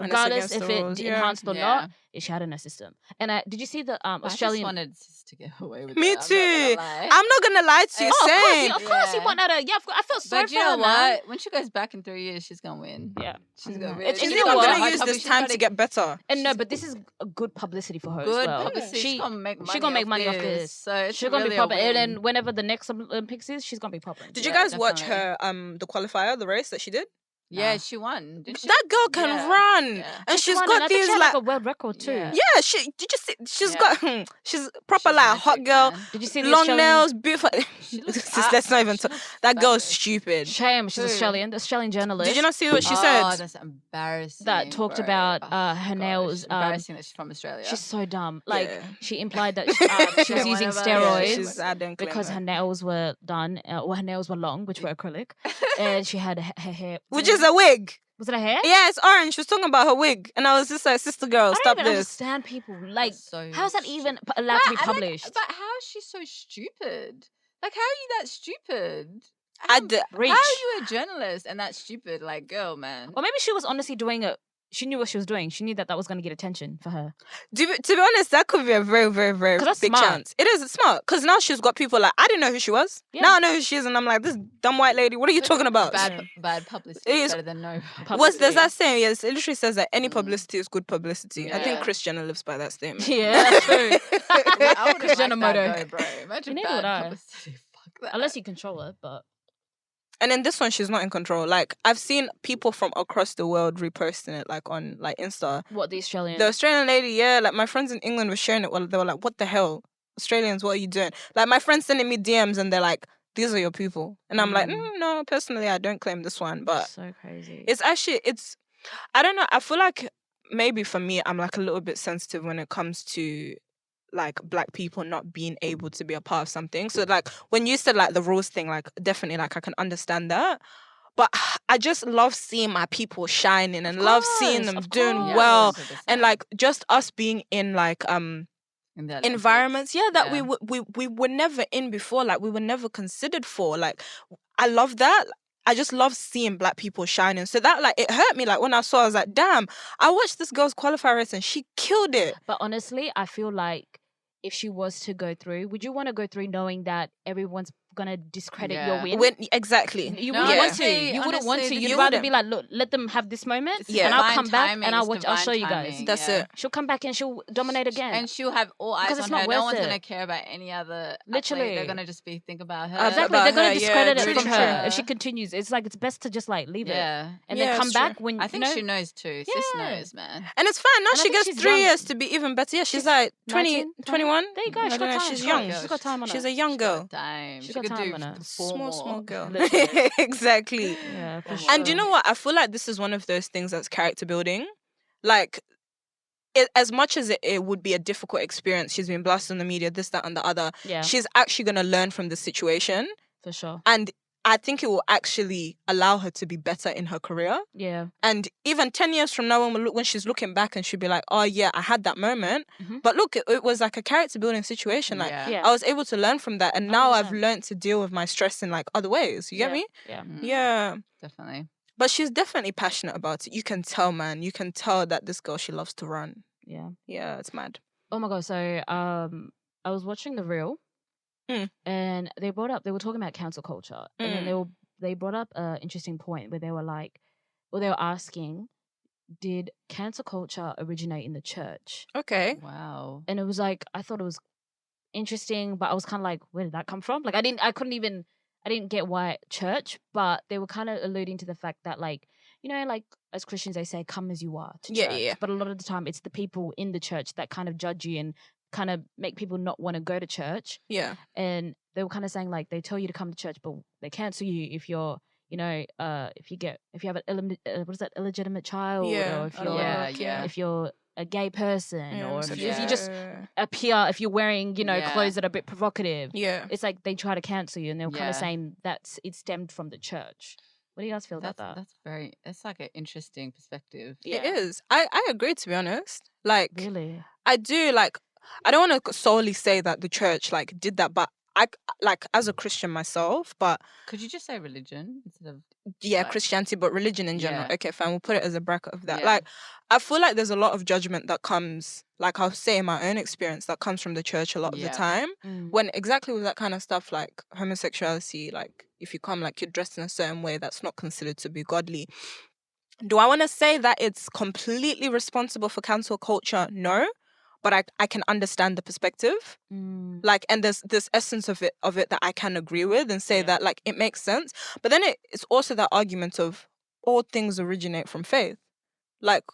And it's regardless against if the it rules, enhanced or Yeah. not, she had in her system. And did you see the I just Australian? wanted sis to get away with Me it. too. I'm not gonna lie. I'm not gonna lie to you. Oh, Same. of course, he Yeah. wanted her. Yeah, I felt sorry But for you know her, man. what? When she goes back in 3 years, she's gonna win. Yeah. She's gonna win. And She's you know even what? gonna use this time to get better. And no, but this is a good publicity for her as good well. publicity. She's gonna make money. She's gonna make money off this. So it's she's gonna really be popping. a And win. then whenever the next Olympics is, she's gonna be popping. Did you Yeah, guys watch definitely. her the qualifier, the race that she did? Yeah, she won. Didn't she? That girl can Yeah. run, Yeah. and she's won, and got I think these she had like. a world record too. Yeah. Yeah, did you see? She's Yeah. got she's proper She's like a hot magic, girl, man. Did you see the long Australian? nails, beautiful. She looks Let's not even she talk. looks That girl's fabulous. stupid. Shame, she's Who? Australian. The Australian journalist. Did you not see what she Oh, said? that's embarrassing. That talked bro. about, Oh, her gosh, nails, embarrassing that she's from Australia. She's so dumb. Like Yeah. she implied that she was using Whatever. steroids I don't claim because that. her nails were done, or her nails were long, which were acrylic, and she had her hair. Which is a wig. Was it a hair? Yeah, it's orange. She was talking about her wig, and I was just like, sister girl, I stop don't even this. understand people. Like, That's so how's that even stupid. allowed to be But I like- published? but how is she so stupid? Like, how are you that stupid? I How, d- Reach. how are you a journalist and that stupid? Like, girl, man. Or maybe she was honestly doing it. She knew what she was doing. She knew that was going to get attention for her. to be honest, that could be a very, very, very 'Cause that's big smart. chance. It is it's smart because now she's got people like I didn't know who she was. Yeah. Now I know who she is, and I'm like, this dumb white lady. What are you talking about? Bad publicity It is is- better than no What's there's publicity. that saying? Yes, it literally says that any Mm. publicity is good publicity. I think Yeah. Kris Jenner lives by that statement. Yeah, that's true. I wouldn't Kris Jenner like that, motto. though, bro. Imagine Neither would bad I. publicity. Fuck that. Unless you control it, but And in this one, she's not in control. Like I've seen people from across the world reposting it, like on like Insta. what the Australian? The Australian lady, yeah, like my friends in England were sharing it. Well, they were like, "What the hell, Australians? What are you doing?" Like my friends sending me DMs, and they're like, "These are your people," and I'm like, "No, personally, I don't claim this one." But so crazy. it's actually, I don't know. I feel like maybe for me, I'm like a little bit sensitive when it comes to like black people not being able to be a part of something. So like when you said like the rules thing, like definitely like I can understand that. But I just love seeing my people shining and love seeing course, them of doing course. well. 100%. And like just us being in like In the Olympics. environments, that Yeah. we were never in before, like we were never considered for. Like I love that. I just love seeing black people shining. So that like it hurt me. Like when I saw, I was like, damn, I watched this girl's qualifier race and she killed it. But honestly, I feel like if she was to go through, would you want to go through knowing that everyone's gonna discredit your Yeah. win? Exactly. You No, wouldn't want to. honestly- You wouldn't want to. honestly, You'd you rather wouldn't. be like, look, let them have this moment, It's Yeah. and I'll divine come back timing, and I'll it's watch. I'll show divine you guys. timing, That's yeah. it. She'll come back and she'll dominate again. And she'll have all eyes Because it's on not her. worth No one's it. gonna care about any other. Literally. athlete. They're gonna just be think about her. Exactly, about they're gonna her, yeah, discredit it true, from true. her if she continues. It's like it's best to just like leave it Yeah. and Yeah, then come it's true. back when I think you know, she knows too. Sis Yeah. knows, man. And it's fine. Now And I she think gets she's 3 young. years to be even better. Yeah, she's like 20, 19, 21. There you go. I She's don't got know, time. she's She's young. got time on her. She's a young girl. Time. She's She got could time do on her. four more. Small girl. Literally. Exactly. Yeah, for And sure. And do you know what? I feel like this is one of those things that's character building. Like, as much as it would be a difficult experience, she's been blasted on the media, this, that, and the other. Yeah, She's actually going to learn from the situation. for sure. And I think it will actually allow her to be better in her career. Yeah, And even 10 years from now, when she's looking back and she'll be like, oh, yeah, I had that moment. Mhm. But look, it was like a character building situation. Like, Yeah. yeah. I was able to learn from that. And now I've 100%. learned to deal with my stress in like other ways. You get me? Yeah. Mm, Yeah. Definitely. But she's definitely passionate about it. You can tell, man. You can tell that this girl, she loves to run. Yeah. Yeah, it's mad. Oh my god. So I was watching the reel, and they were talking about cancel culture, and then they brought up an interesting point where they were like, they were asking, did cancel culture originate in the church? Okay. Wow. And it was like, I thought it was interesting, but I was kind of like, where did that come from? Like, I didn't get why church, but they were kind of alluding to the fact that, like, you know, like as Christians, they say, come as you are to Yeah, church. yeah. But a lot of the time, it's the people in the church that kind of judge you and kind of make people not want to go to church. Yeah. And they were kind of saying, like, they tell you to come to church, but they cancel you if you're, you know, if you have an illegitimate child, Yeah. or if I don't you're, know, Yeah, like, yeah. if you're a gay person, Yeah, or such if a- you just appear, if you're wearing, you know, Yeah. clothes that are a bit provocative. Yeah. It's like they try to cancel you, and they were kind Yeah. of saying it stemmed from the church. What do you guys feel about that? That's like an interesting perspective. Yeah. It is. I agree, to be honest. Like, Really? I do, like, I don't want to solely say that the church, like, did that, but like as a Christian myself, but Could you just say religion instead of yeah, like- Christianity, but religion in general. Yeah. Okay, fine. We'll put it as a bracket of that. Yeah. Like, I feel like there's a lot of judgment that comes, like I'll say in my own experience, that comes from the church a lot of the Yeah. time. Mm. When exactly with that kind of stuff, like homosexuality, like if you come like you're dressed in a certain way that's not considered to be godly. Do I want to say that it's completely responsible for cancel culture? No. But I can understand the perspective. Mm. Like, and there's this essence of it that I can agree with and say Yeah. that like it makes sense. But then it's also that argument of all things originate from faith. Like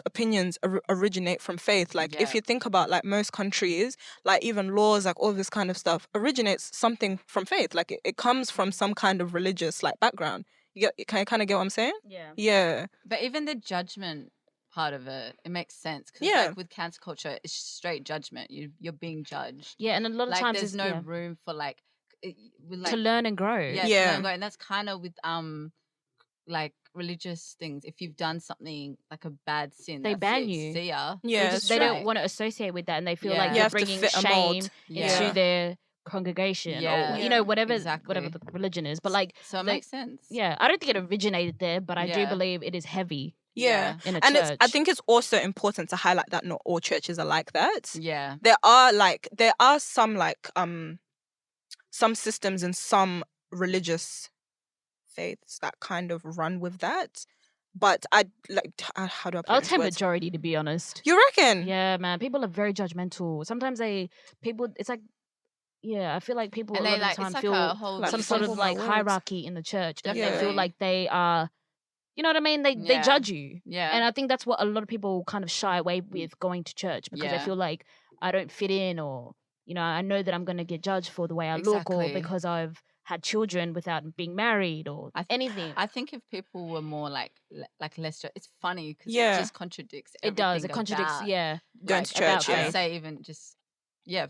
opinions originate from faith. Like if Yeah. you think about like most countries, like even laws, like all this kind of stuff originates something from faith. Like it comes from some kind of religious like background. Can you kind of get what I'm saying? Yeah. Yeah. But even the judgment part of it makes sense because Yeah. like with cancel culture, it's straight judgment. You're being judged. Yeah, and a lot of Like times there's it's no room for like, with, like to learn and grow. Yeah, Yeah. to learn, and grow. And that's kind of with like religious things. If you've done something like a bad sin, They that's ban it, you. See ya. Yeah, They, it's they true. don't want to associate with that, and they feel Yeah. like You you're have to bringing fit a shame mold. Yeah. into their congregation, Yeah. or Yeah. whatever Exactly. the religion is. But like, So it they- makes sense. yeah, I don't think it originated there, but I do Yeah. believe it is heavy Yeah. in a And church. I think it's also important to highlight that not all churches are like that. Yeah. There are some like some systems and some religious faiths that kind of run with that. But I like how do I put I'll it into say words? majority, to be honest. You reckon? Yeah, man, people are very judgmental. Sometimes it's like, yeah, I feel like people And a they lot like of the time it's like feel a whole Like, some for sort of example, my like words. hierarchy in the church, and they feel Definitely. like they are, you know what I mean? They Yeah. judge you. Yeah. And I think that's what a lot of people kind of shy away with going to church, because they Yeah. feel like I don't fit in, or I know that I'm going to get judged for the way I look, or Exactly. because I've had children without being married, or anything. I think if people were more like less, it's funny because Yeah. it just contradicts. It does. It everything contradicts. about, Yeah. Going like, to church, about I'd yeah. say even just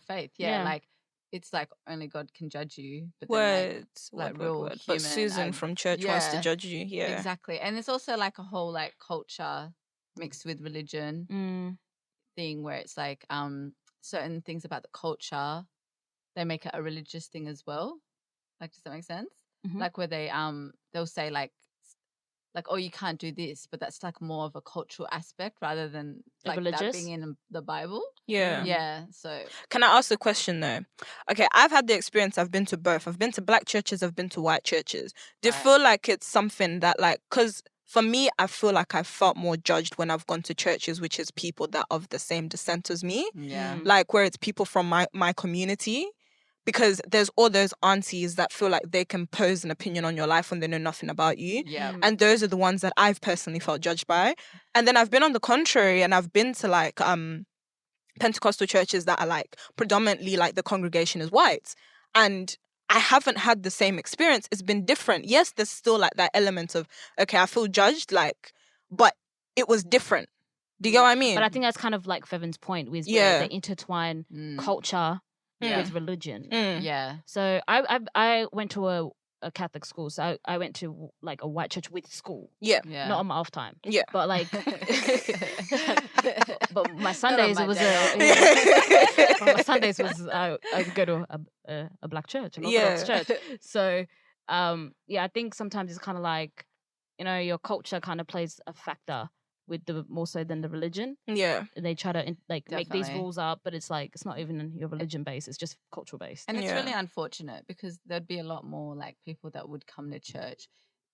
faith. Yeah, Yeah. like it's like only God can judge you. But then, Words, like word, real word. But human, Susan from church wants to yeah. judge you. Yeah. Exactly. And it's also like a whole like culture mixed with religion Mm. thing where it's like certain things about the culture, they make it a religious thing as well. Like, does that make sense? Mhm. Like where they'll say like oh, you can't do this, but that's like more of a cultural aspect rather than like that religious? being in the Bible. Yeah. Yeah. So Can I ask a question though? Okay, I've had the experience. I've been to both. I've been to black churches. I've been to white churches. Do you Right. feel like it's something that like, because for me, I feel like I felt more judged when I've gone to churches, which is people that are of the same descent as me. yeah. Like where it's people from my community. Because there's all those aunties that feel like they can pose an opinion on your life when they know nothing about you. Yeah. And those are the ones that I've personally felt judged by. And then I've been on the contrary, and I've been to like Pentecostal churches that are like predominantly like the congregation is white. And I haven't had the same experience. It's been different. Yes, there's still like that element of, okay, I feel judged, like, but it was different. Do you get what I mean? But I think that's kind of like Feven's point, with Yeah. where they intertwine culture Yeah. with religion. Yeah. So I went to a Catholic school, so I went to like a white church with school, Yeah. Yeah. not on my off time. Yeah. But like, but my Not on Sundays my it was day but my Sundays was I would go to a black church, an Orthodox Yeah. church. So yeah, I think sometimes it's kind of like, your culture kind of plays a factor with the more so than the religion. Yeah. They try to make these Definitely. rules up, but it's like it's not even your religion based; it's just cultural based. And it's Yeah. really unfortunate because there'd be a lot more like people that would come to church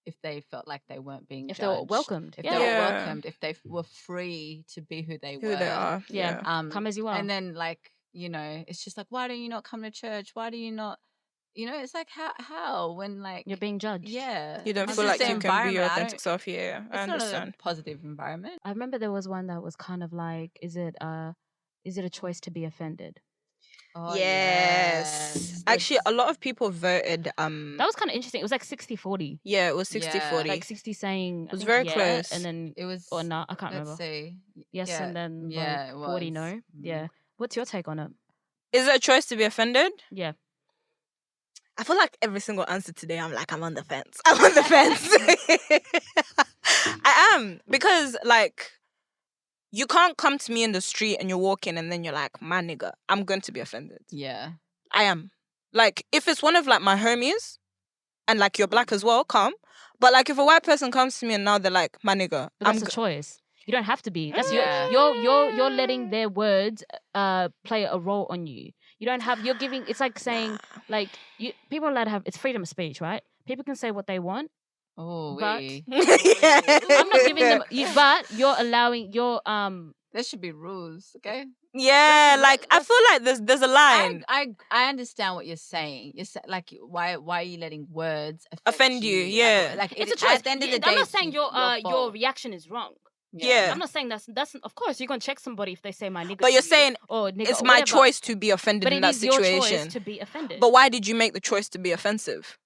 if they felt like they weren't being If judged. they were welcomed, If yeah. they were Yeah. welcomed, if they were free to be who they Who were. they are. Yeah. Come as you are. And then like, it's just like, why do you not come to church? Why do you not, it's like how when like You're being judged. yeah. You don't It's feel just like the you can be your environment. authentic self. Yeah. I It's not understand. a positive environment. I remember there was one that was kind of like, is it a choice to be offended? Oh, Yes. Actually, a lot of people voted. That was kind of interesting. It was like 60-40. Yeah, it was 60-40. Yeah. Like 60 saying It was I think very yeah, close. and then It was or no, I can't let's remember. see. Yes, Yeah. and then Yeah, like it 40 was. no. Mm. Yeah. What's your take on it? Is it a choice to be offended? Yeah. I feel like every single answer today, I'm like, I'm on the fence. I'm on the fence. I am. Because, like, you can't come to me in the street and you're walking and then you're like, my nigga, I'm going to be offended. Yeah. I am. Like, if it's one of like my homies, and like you're black as well, come. But like, if a white person comes to me and now they're like, my nigga, But that's a choice. You don't have to be. That's Yeah. you're letting their words play a role on you. You don't have. You're giving. It's like saying like people are allowed to have. It's freedom of speech, right? People can say what they want. Oh, But- we. I'm not giving them. But you're allowing your There should be rules, okay? Yeah, Listen, like I feel like there's a line. I understand what you're saying. You're like, why are you letting words Offend you, yeah. Like it's a choice. At the end of the day, I'm not it's saying your fault. reaction is wrong. Yeah. I'm not saying that's of course you're gonna check somebody if they say my nigga. But you're to you, saying or nigga, it's or my whatever. choice to be offended But in it that is your situation. choice to be offended. But why did you make the choice to be offensive?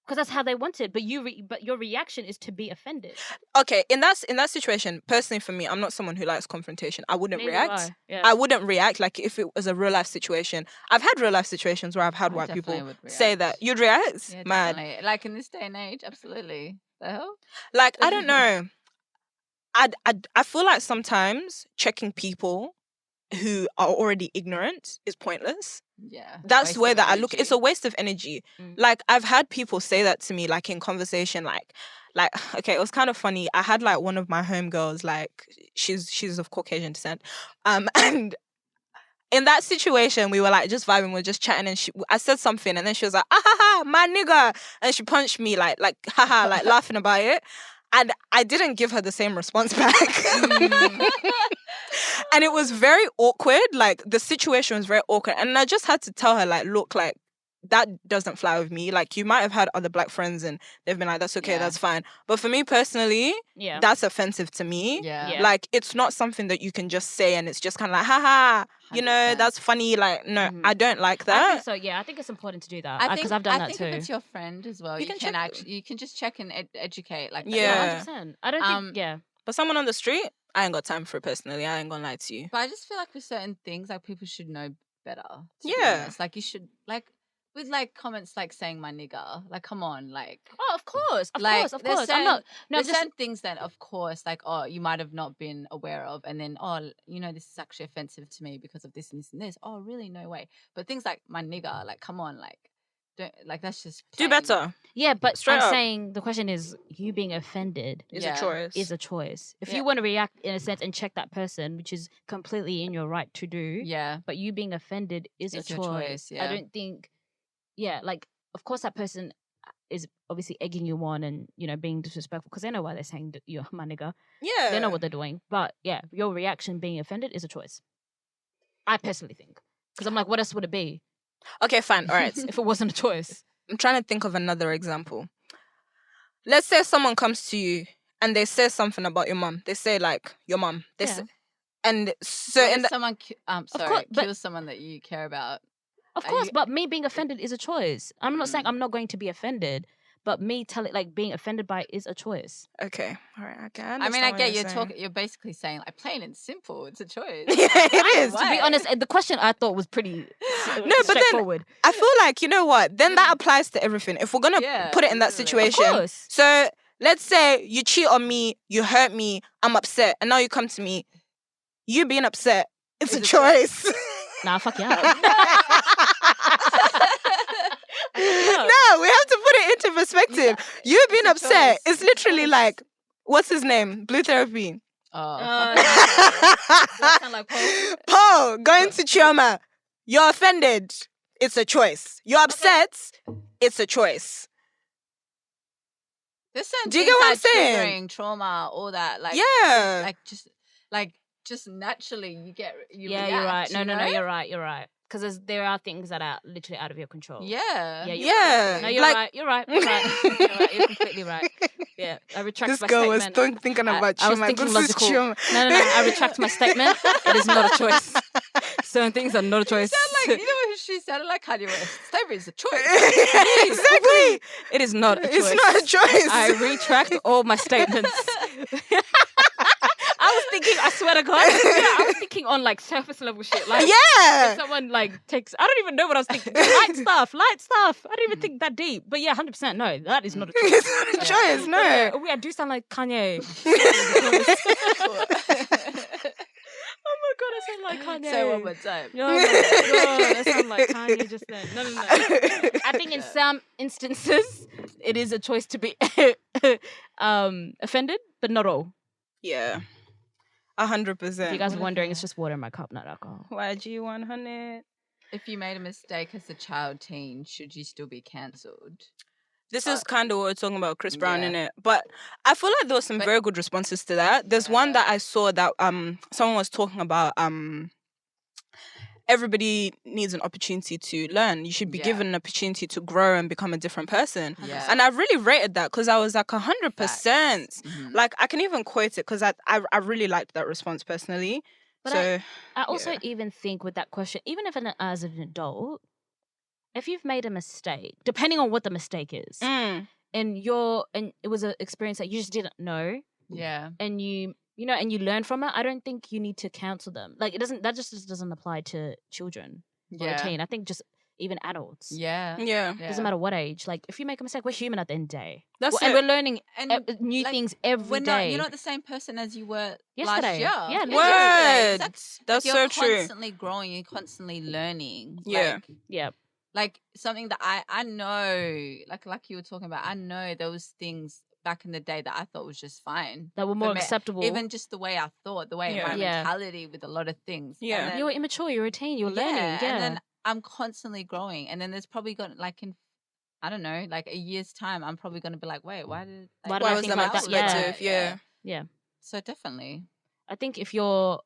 Because that's how they want it. But but your reaction is to be offended. Okay, in that situation, personally for me, I'm not someone who likes confrontation. I wouldn't Neither react. do I. Yeah. I wouldn't react like if it was a real life situation. I've had real life situations where I've had I white definitely people would say react. that. You'd react? Yeah, Mad. definitely. Like in this day and age, absolutely. The hell? Like, I don't know. I feel like sometimes checking people who are already ignorant is pointless. Yeah. That's waste the way of that I look. It's a energy. waste of energy. Mm. Like, I've had people say that to me, like in conversation, like okay, it was kind of funny. I had like one of my homegirls, like she's of Caucasian descent, and in that situation, we were like just vibing, we are just chatting, and I said something, and then she was like, ah ha ha, my nigga, and she punched me like haha, like laughing about it, and I didn't give her the same response back. And it was very awkward. Like, the situation was very awkward, and I just had to tell her, like, look, like, that doesn't fly with me. Like, you might have had other black friends and they've been like, that's okay, Yeah. that's fine. But for me personally, Yeah. that's offensive to me. Yeah. Yeah. Like, it's not something that you can just say and it's just kind of like, haha, you know, 100%. that's funny. Like, no, Mhm. I don't like I that. think so. Yeah, I think it's important to do that I think because I've done I that think too. if it's your friend as well, You you can can check- actually you can just check and educate like that. Yeah. 100%. I don't think. Yeah. But someone on the street, I ain't got time for it personally. I ain't gonna lie to you. But I just feel like with certain things, like people should know better. To be Yeah. honest. Like you should like with like comments like saying my nigga. Like come on, like Oh, of course, of Like, course, of there's course. I'm not. No, there's just certain things that of course like oh you might have not been aware of, and then you know this is actually offensive to me because of this and this and this. Oh really? No way. But things like my nigga, like come on, like don't like that's just Do plain. better. yeah. But Straight I'm up. saying the question is, you being offended It's Yeah. a choice. is a choice. If Yeah. you want to react in a sense and check that person, which is completely in your right to do, Yeah. but you being offended is It's a your choice. choice, I yeah. don't think. Yeah, like of course that person is obviously egging you on and you know being disrespectful because they know why they're saying you're my nigga. Yeah. They know what they're doing. But yeah, your reaction being offended is a choice. I personally think because I'm like, what else would it be Okay, fine. All right. if it wasn't a choice? I'm trying to think of another example. Let's say someone comes to you and they say something about your mom. They say like your mom. They Yeah. say, and so What in if the, someone sorry course, but- kills someone that you care about? Of Are course, you- but me being offended is a choice. I'm not saying Mm. I'm not going to be offended, but me telling like being offended by it is a choice. okay, all right, okay. I mean, I understand what get you're you're saying. talking. You're basically saying like plain and simple. It's a choice. Yeah, it is. To be Why? honest, the question I thought was pretty No, but then- straightforward. I feel like, you know what? Then that applies to everything. If we're gonna Yeah, put it in that literally. Of situation, course. so let's say you cheat on me, you hurt me, I'm upset, and now you come to me. You being upset, it's a It's a choice. Nah, fuck you No, up. we have to put it into perspective. Yeah, You being a upset choice. is literally choice. like, what's his name? Blue Therapy. Oh, That sound like Paul? Paul, going to Chioma. You're offended. It's a choice. You're upset. It's a choice. there's certain Do you things get what I'm that saying? triggering trauma, all that. Like Yeah. like just naturally you get you. Yeah, react, you're right. you No, know? you're right. You're right. Because there are things that are literally out of your control. Yeah. Yeah, Yeah. No, you're Like- right. You're right. You're right. You're right. You're completely right. Yeah, I retract This my girl was statement. thinking I- about I was Chioma. thinking This logical. is Chioma. No, I retract my statement. It is not a choice. Certain things are not a choice. Like, you know what she sounded like Kanye West. Slavery is a choice. Exactly. It is not a choice. It's not a choice. I retract all my statements. I was thinking, I swear to God, I was thinking on like surface level shit. Like, Yeah. if someone like takes, I don't even know what I was thinking. Light stuff. I don't even think that deep. But yeah, 100%. No, that is not a choice. It's not a choice, no. Yeah, I do sound like Kanye. Oh my God, I sound like Kanye. Say one more time. Oh my God, that sound like Kanye just then. No. I think in some instances, it is a choice to be offended, but not all. Yeah. 100%. If you guys are What wondering, if, it's just water in my cup, not alcohol. YG100. If you made a mistake as a child teen, should you still be cancelled? This is kind of what we're talking about, Chris Brown, yeah. innit? But I feel like there were some very good responses to that. There's one that I saw that someone was talking about everybody needs an opportunity to learn. You should be given an opportunity to grow and become a different person. Yeah. And I really rated that because I was like 100%. Mhm. Like I can even quote it because I really liked that response personally. But so I also even think with that question, even if as an adult, if you've made a mistake, depending on what the mistake is, and it was an experience that you just didn't know, and you learn from it, I don't think you need to counsel them. Like that just doesn't apply to children or a teen. I think just even adults. Yeah. Doesn't matter what age. Like if you make a mistake, we're human at the end of the day. That's and we're learning new like, things every day. You're not the same person as you were yesterday. last year. Yeah, word. That's you're so true. You're constantly growing. You're constantly learning. Yeah. Like something that I know, like you were talking about, I know there was things back in the day that I thought was just fine. That were more acceptable. Even just the way I thought, the way my mentality with a lot of things. Yeah. Then, you were immature, you were a teen, you were learning. Yeah. And then I'm constantly growing. And then there's probably got like in, I don't know, like a year's time, I'm probably going to be like, wait, why did I think like that? Yeah. So definitely. I think if you're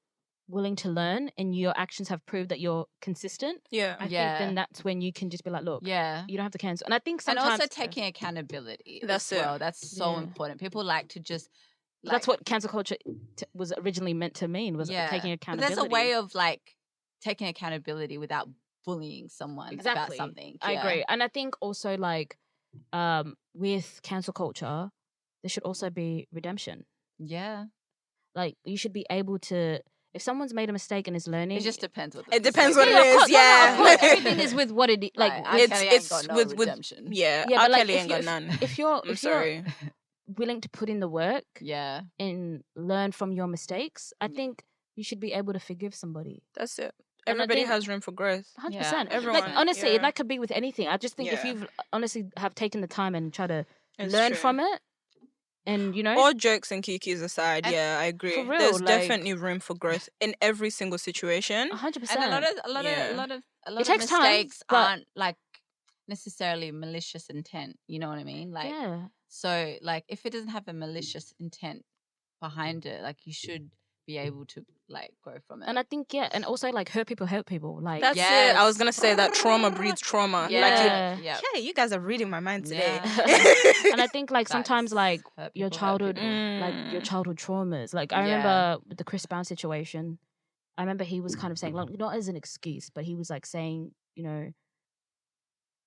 willing to learn and your actions have proved that you're consistent, I think then that's when you can just be like, look, you don't have to cancel. And I think sometimes... And also taking accountability as well. That's so important. People like to just... that's what cancel culture was originally meant to mean, was taking accountability. But there's a way of like taking accountability without bullying someone about something. I agree. And I think also like with cancel culture, there should also be redemption. Yeah. Like you should be able to... If someone's made a mistake and is learning, it just depends what it depends what it is. Yeah, everything is with what it is. Like it's with redemption. Yeah, but like ain't got none. If you're willing to put in the work, and learn from your mistakes, I think you should be able to forgive somebody. That's it. Everybody has room for growth. 100%. Everyone. Like, honestly, that could be with anything. I just think if you've honestly have taken the time and try to learn from it. And all jokes and kikis aside, I agree. For real, there's definitely room for growth in every single situation. 100%. And a lot of takes mistakes time, aren't like necessarily malicious intent. You know what I mean? Like, so like if it doesn't have a malicious intent behind it, like you should be able to like grow from it. And I think and also like hurt people. Like that's it. I was gonna say that trauma breeds trauma. You guys are reading my mind today. And I think like sometimes like your childhood traumas. Like I remember with the Chris Brown situation, I remember he was kind of saying, like, not as an excuse, but he was like saying,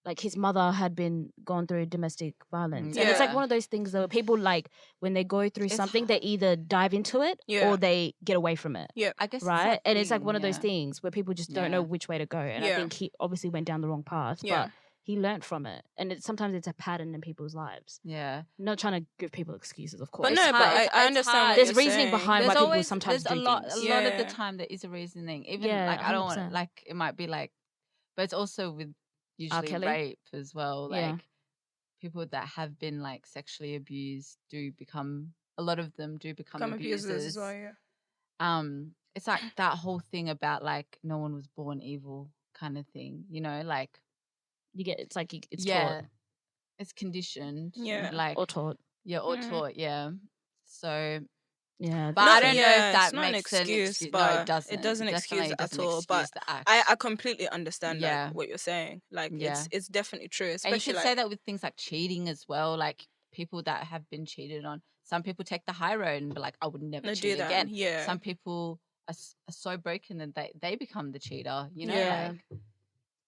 like his mother had gone through domestic violence. And it's like one of those things that people like when they go through something, they either dive into it or they get away from it. Yeah. I guess right. And it's like one of those things where people just don't know which way to go. And I think he obviously went down the wrong path. But he learned from it. And sometimes it's a pattern in people's lives. Yeah. Not trying to give people excuses, of course. But no, but I understand what there's you're reasoning saying. behind why people sometimes do things. A lot of the Yeah. time there is a reasoning. Even like I don't want like it might be like, but it's also with usually rape as well. Like people that have been like sexually abused a lot of them do become abusers as well. Yeah. It's like that whole thing about like no one was born evil kind of thing. Like you get it's like it's taught. It's conditioned. Yeah. Like or taught. Yeah, or taught. Yeah. So. Yeah, but I don't know if that makes an excuse. But no, it doesn't. It doesn't excuse at all. But I completely understand like, what you're saying. Like it's definitely true. Especially and you could say that with things like cheating as well. Like people that have been cheated on. Some people take the high road and be like, I would never cheat again. Yeah. Some people are so broken that they become the cheater. Like,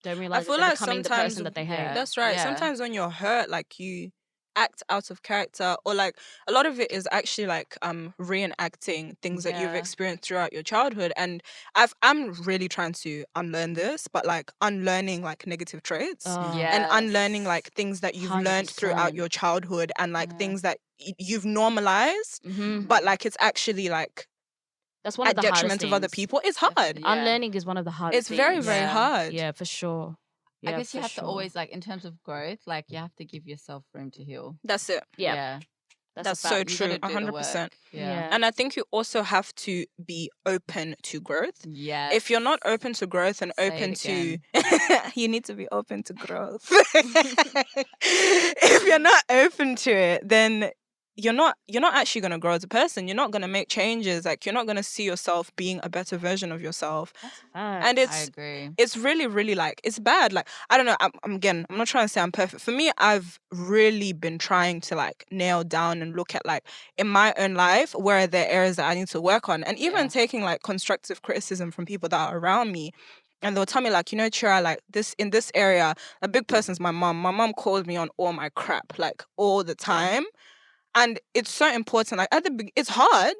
don't realize I feel like becoming sometimes the person that they hate. That's right. Yeah. Sometimes when you're hurt, like you act out of character, or like a lot of it is actually like reenacting things that you've experienced throughout your childhood. And I'm really trying to unlearn this, but like unlearning like negative traits and unlearning like things that you've learned throughout your childhood and like things that you've normalized, but like it's actually like That's one at of the hardest detriment of other things. people, it's hard. Definitely. Yeah. Unlearning is one of the hardest It's very, things. very Yeah. hard. Yeah, for sure. I Yeah, guess you for have to sure. always, like, in terms of growth, like, you have to give yourself room to heal. That's it. Yeah. That's a so fact. You true. gotta do the 100%. work. Yeah. And I think you also have to be open to growth. Yeah. If you're not open to growth and Say open it to, again. you need to be open to growth. If you're not open to it, then you're not actually going to grow as a person. You're not going to make changes. Like, you're not going to see yourself being a better version of yourself. That's fact. And I it's agree. it's really, really, like, it's bad. Like, I don't know. I'm not trying to say I'm perfect. For me, I've really been trying to, like, nail down and look at, like, in my own life, where are the areas that I need to work on, and even Yeah. taking, like, constructive criticism from people that are around me. And they'll tell me, like, Chira, like, this in this area, a big person's my mom. My mom calls me on all my crap, like, all the time. And it's so important. Like, it's hard.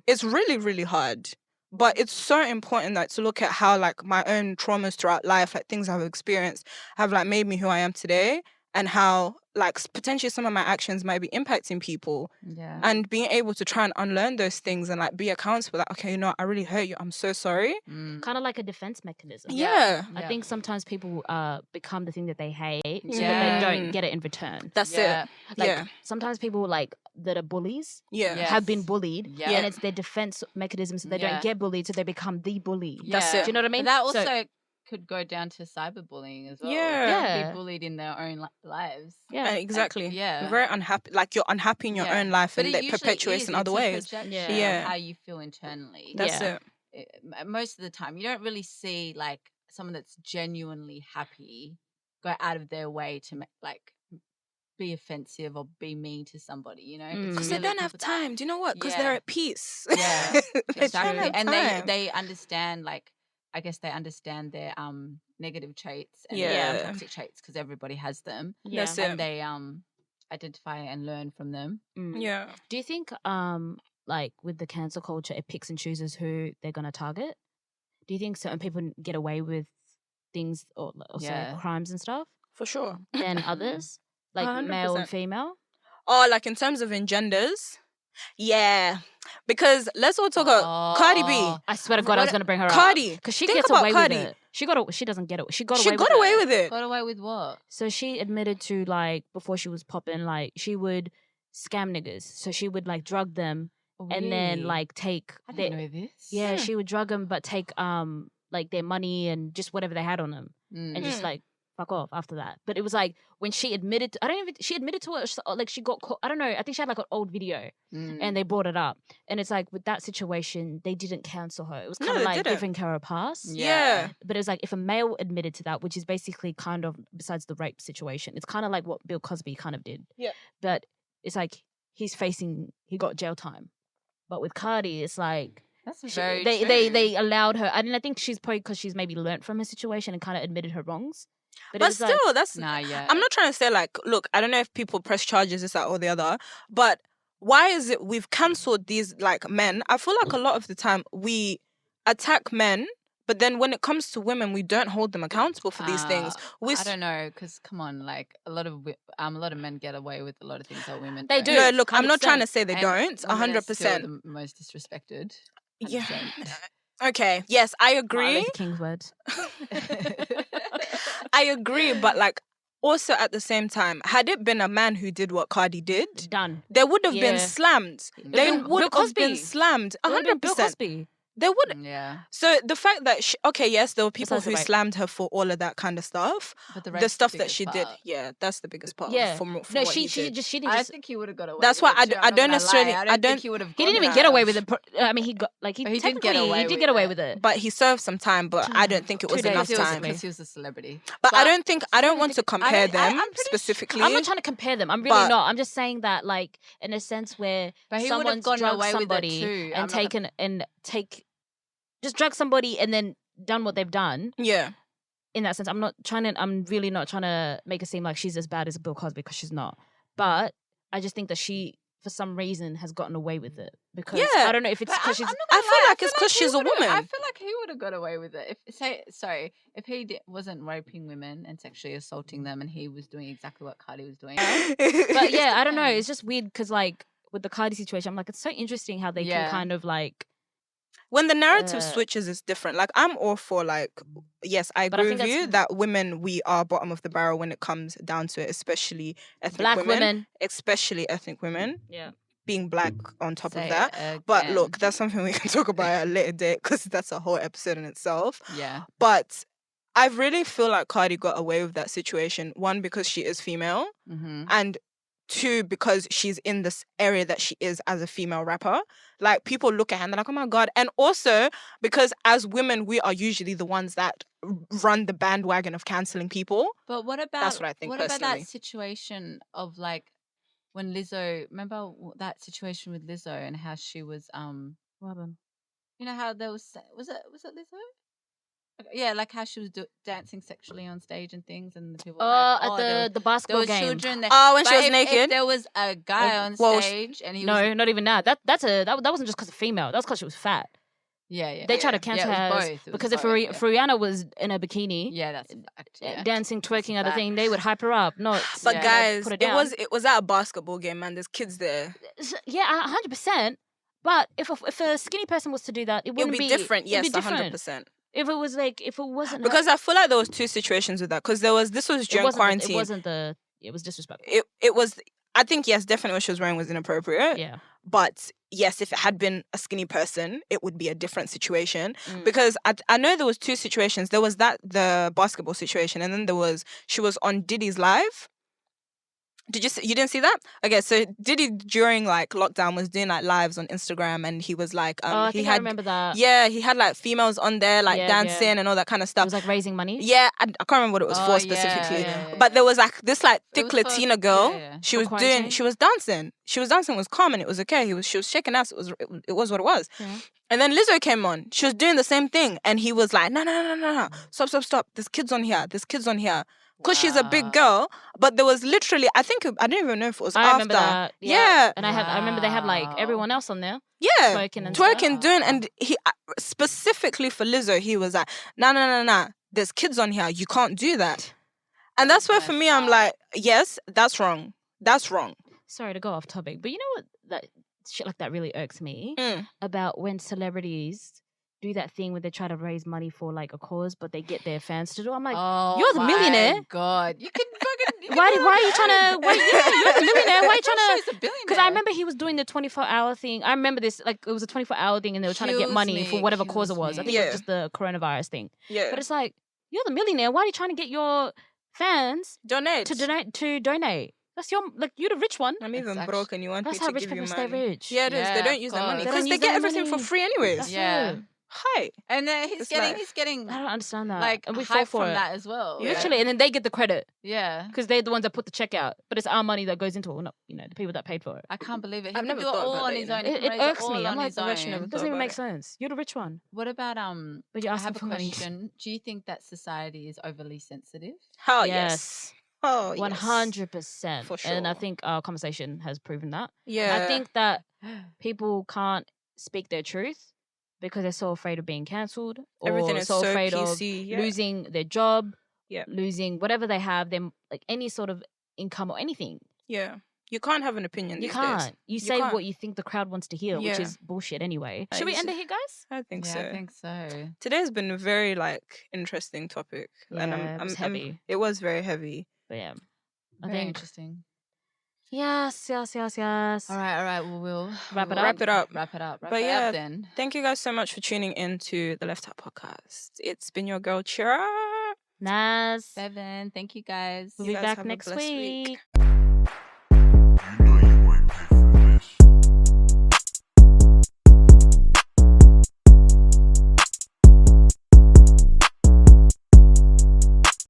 It's really, really hard. But it's so important, like, to look at how, like, my own traumas throughout life, like, things I've experienced, have, like, made me who I am today, and how, like, potentially some of my actions might be impacting people. Yeah. And being able to try and unlearn those things and, like, be accountable. Like, okay, I really hurt you. I'm so sorry. Kind of like a defense mechanism. Yeah. I think sometimes people become the thing that they hate so that Yeah. they don't get it in return. That's Yeah. it. Like, Yeah. sometimes people, like, that are bullies Yeah. Yes. have been bullied, Yeah. and it's their defense mechanism so they Yeah. don't get bullied, so they become the bully. That's Yeah. it. Do you know what I mean? But that So- also could go down to cyberbullying as well. Yeah. They could Yeah. be bullied in their own lives. yeah. Exactly. Yeah. You're very unhappy. Like, you're unhappy in your Yeah. own life, But and it that usually perpetuates is. in other It's a ways. projection Yeah. of how you feel internally. That's Yeah. it. Most of the time, you don't really see, like, someone that's genuinely happy go out of their way to like be offensive or be mean to somebody, you know? It's Because they really don't have people that- time. Do you know what? Because Yeah. they're at peace. Yeah, They don't exactly. have And time. they understand, like, I guess they understand their negative traits and Yeah. toxic traits because everybody has them. Yeah. That's it. And they identify and learn from them. Yeah. Do you think, like, with the cancel culture, it picks and chooses who they're going to target? Do you think certain people get away with things or say Yeah. crimes and stuff For sure. than others? Like male 100%. and female? Oh, like, in terms of genders? Yeah. Because let's all talk about Cardi B. Oh, I swear to God, I was What- going to bring her up. Cardi. Because she Think gets about away Cardi. with it. She doesn't get it. She got She away got with away it. with it. got away with what? So she admitted to, like, before she was popping, like, she would scam niggas. So she would, like, drug them and then, Really? like, take I their, didn't know this. yeah, she would drug them but take like their money and just whatever they had on them and just like fuck off after that. But it was like when she admitted to, she admitted to it, like she got caught, I don't know, I think she had like an old video and they brought it up, and it's like with that situation they didn't cancel her. It was No, kind of they like didn't. giving her a pass. Yeah. But it was like if a male admitted to that, which is basically kind of, besides the rape situation, it's kind of like what Bill Cosby kind of did. Yeah. But it's like he got jail time. But with Cardi, it's like That's she- very they, true. they allowed her. I mean, I think she's probably because she's maybe learnt from her situation and kind of admitted her wrongs. But, it But was still, like, that's... Nah, yeah. I'm not trying to say, like, look, I don't know if people press charges, this, that, or the other, but why is it we've cancelled these, like, men? I feel like a lot of the time we attack men, but then when it comes to women, we don't hold them accountable for these things. We I don't know, because come on, like a lot of men get away with a lot of things that women They don't. do. No, look, I'm not 100%. trying to say they And don't. women are still 100%. the most disrespected. Yeah. 100%. Okay. Yes, I Martin agree. Luther King's words. I agree, but, like, also at the same time, had it been a man who did what Cardi did, Done. they would have been Yeah. slammed. They Bill would have been Cosby. slammed. It would've been 100%. Bill Cosby. They would. Yeah, So the fact that okay, yes, there were people Besides the who rape. slammed her for all of that kind of stuff. but the, The rape's stuff that biggest she did, part. yeah, that's the biggest part. Yeah. From No, what she he she did. just she didn't I just. think he would have got away. That's with why it too. I I'm not don't gonna necessarily- lie. I don't don't- think he would have. He didn't even get away with it. I mean, he got like he He did get technically, away he did with get away it. with it. But he served some time, but I don't think it was 2 days. enough because time. he was a celebrity. But I But- don't think I don't want to compare them I'm pretty specifically. I'm not trying to compare them. I'm really But- not. I'm just saying that, like, in a sense where But he would have someone's gotten drugged away with it somebody too. and just drug somebody and then done what they've done. Yeah, In that sense, I'm really not trying to make it seem like she's as bad as Bill Cosby, because she's not. But I just think that she, for some reason, has gotten away with it because Yeah. I don't know if it's But because she's. I'm not I gonna feel lie, like it's 'cause he she's a would've- woman. I feel like he would have got away with it if he wasn't raping women and sexually assaulting them, and he was doing exactly what Cardi was doing. But yeah, I don't know. depends. It's just weird because, like, with the Cardi situation, I'm like, it's so interesting how they Yeah. can kind of like when the narrative Uh, switches, it's different. Like, I'm all for, like, yes, I But I agree think with you that's- that women, we are bottom of the barrel when it comes down to it, especially ethnic Black women. especially ethnic women, Yeah. being black on top Say of that. it But again. look, that's something we can talk about at a later date because that's a whole episode in itself. Yeah. But I really feel like Cardi got away with that situation. One, because she is female, Mm-hmm. and two, because she's in this area that she is as a female rapper. Like, people look at her and they're like, oh my God. And also because as women, we are usually the ones that run the bandwagon of cancelling people. But what about That's what I think What about personally. that situation of like when Lizzo? Remember that situation with Lizzo and how she was What happened? you know how there was it Lizzo? Yeah, like how she was dancing sexually on stage and things, and the people were like, At the there basketball were game. children there. Oh, when she But was if naked? there was a guy on well, stage and he No, was not even that. That wasn't just because of female. That's because she was fat. yeah. They tried to Yeah. cancel Yeah, it her was as- both. It was because both, if yeah. Rihanna was in a bikini, Yeah, that's a fact. Yeah. dancing, twerking, a other fact. thing, they would hype her up. Not But Yeah. guys, put it down. was at a basketball game, man. There's kids there. Yeah, 100%. But if a skinny person was to do that, it It'd wouldn't be different. It'd Yes, be different. 100%. If it wasn't her- Because I feel like there was two situations with that. Because this was it during quarantine. it was disrespectful. It was. I think, yes, definitely what she was wearing was inappropriate. Yeah. But yes, if it had been a skinny person, it would be a different situation. Mm. Because I know there was two situations. There was the basketball situation, and then she was on Diddy's live. You didn't see that? Okay, so Diddy during like lockdown was doing like lives on Instagram, and he was like I he think had I remember that. he had like females on there like Yeah, dancing and all that kind of It stuff. was like raising money. Yeah, I can't remember what it was Oh, for yeah, specifically. yeah, But there was like this like It thick was for- Latina girl. yeah, yeah. She For was quarantine? she was dancing. She was dancing, it was calm, and it was okay. She was shaking ass. It was what it was. Yeah. And then Lizzo came on. She was doing the same thing, and he was like, no, stop. There's kids on here. Because she's a big Wow. girl, but there was literally, I don't even know if it was I after. remember that. Yeah. And I remember they had like Wow. everyone else on there Yeah. twerking and Twerking, doing, Wow. and he specifically for Lizzo, he was like, nah. There's kids on here. You can't do that. And that's where for me, I'm like, yes, that's wrong. That's wrong. Sorry to go off topic, but you know what? That shit like that really irks me Mm. about when celebrities do that thing where they try to raise money for like a cause, but they get their fans to do. I'm like, Oh, you're the my millionaire. God, you can fucking. why are you trying to? You're the millionaire. Why are you trying to? She's a billionaire. Because I remember he was doing the 24-hour thing. I remember this, like, it was a 24-hour thing and they were trying to get Kills money me, for whatever cause it kills was. I me. think it Yeah. was just the coronavirus thing. Yeah. But it's like, you're the millionaire. Why are you trying to get your fans Donate. to donate? That's you're the rich one. I'm even It's broke and you want That's me how to rich give you people stay money. rich. Yeah, it is. They Yeah, don't of use their money course. They because don't they use get their everything for money. free anyways. That's Yeah. it. Hi. And then It's life. he's getting I don't understand that. like and we fall hype for from it. that as well. Yeah. Literally, and then they get the credit Yeah. because they're the ones that put the check out. But it's our money that goes into it, not the people that paid for it. I can't believe it. He I've can never do it thought all about on that, his you know. own. He It can raise irks all me. I'm on like, his I should own. never It doesn't even about make it. sense. You're the rich one, What about but you're I asking have a for money. question. Do you think that society is overly sensitive? Oh, Yes. Oh, yes. 100%. For And I sure. think our conversation has proven that. Yeah. I think that people can't speak their truth because they're so afraid of being cancelled or everything is so so afraid PC. of Yeah. losing their job, Yeah. losing whatever they have, them like any sort of income or anything. Yeah. You can't have an opinion You these can't. days. You You say can't. what you think the crowd wants to hear, which Yeah. is bullshit anyway. Should we It's- end it here, guys? I think Yeah, so. I think so. Today's been a very interesting topic. And Yeah, it was heavy. It was very heavy. But yeah, I Very think interesting. yes. All right. Well, we'll Wrap it we'll up. Wrap it up. Wrap it up. Wrap But it yeah, up then. Thank you guys so much for tuning in to the LeftOut Podcast. It's been your girl Chira. Naz. Feven, thank you guys. We'll You be guys back have a next blessed week. week.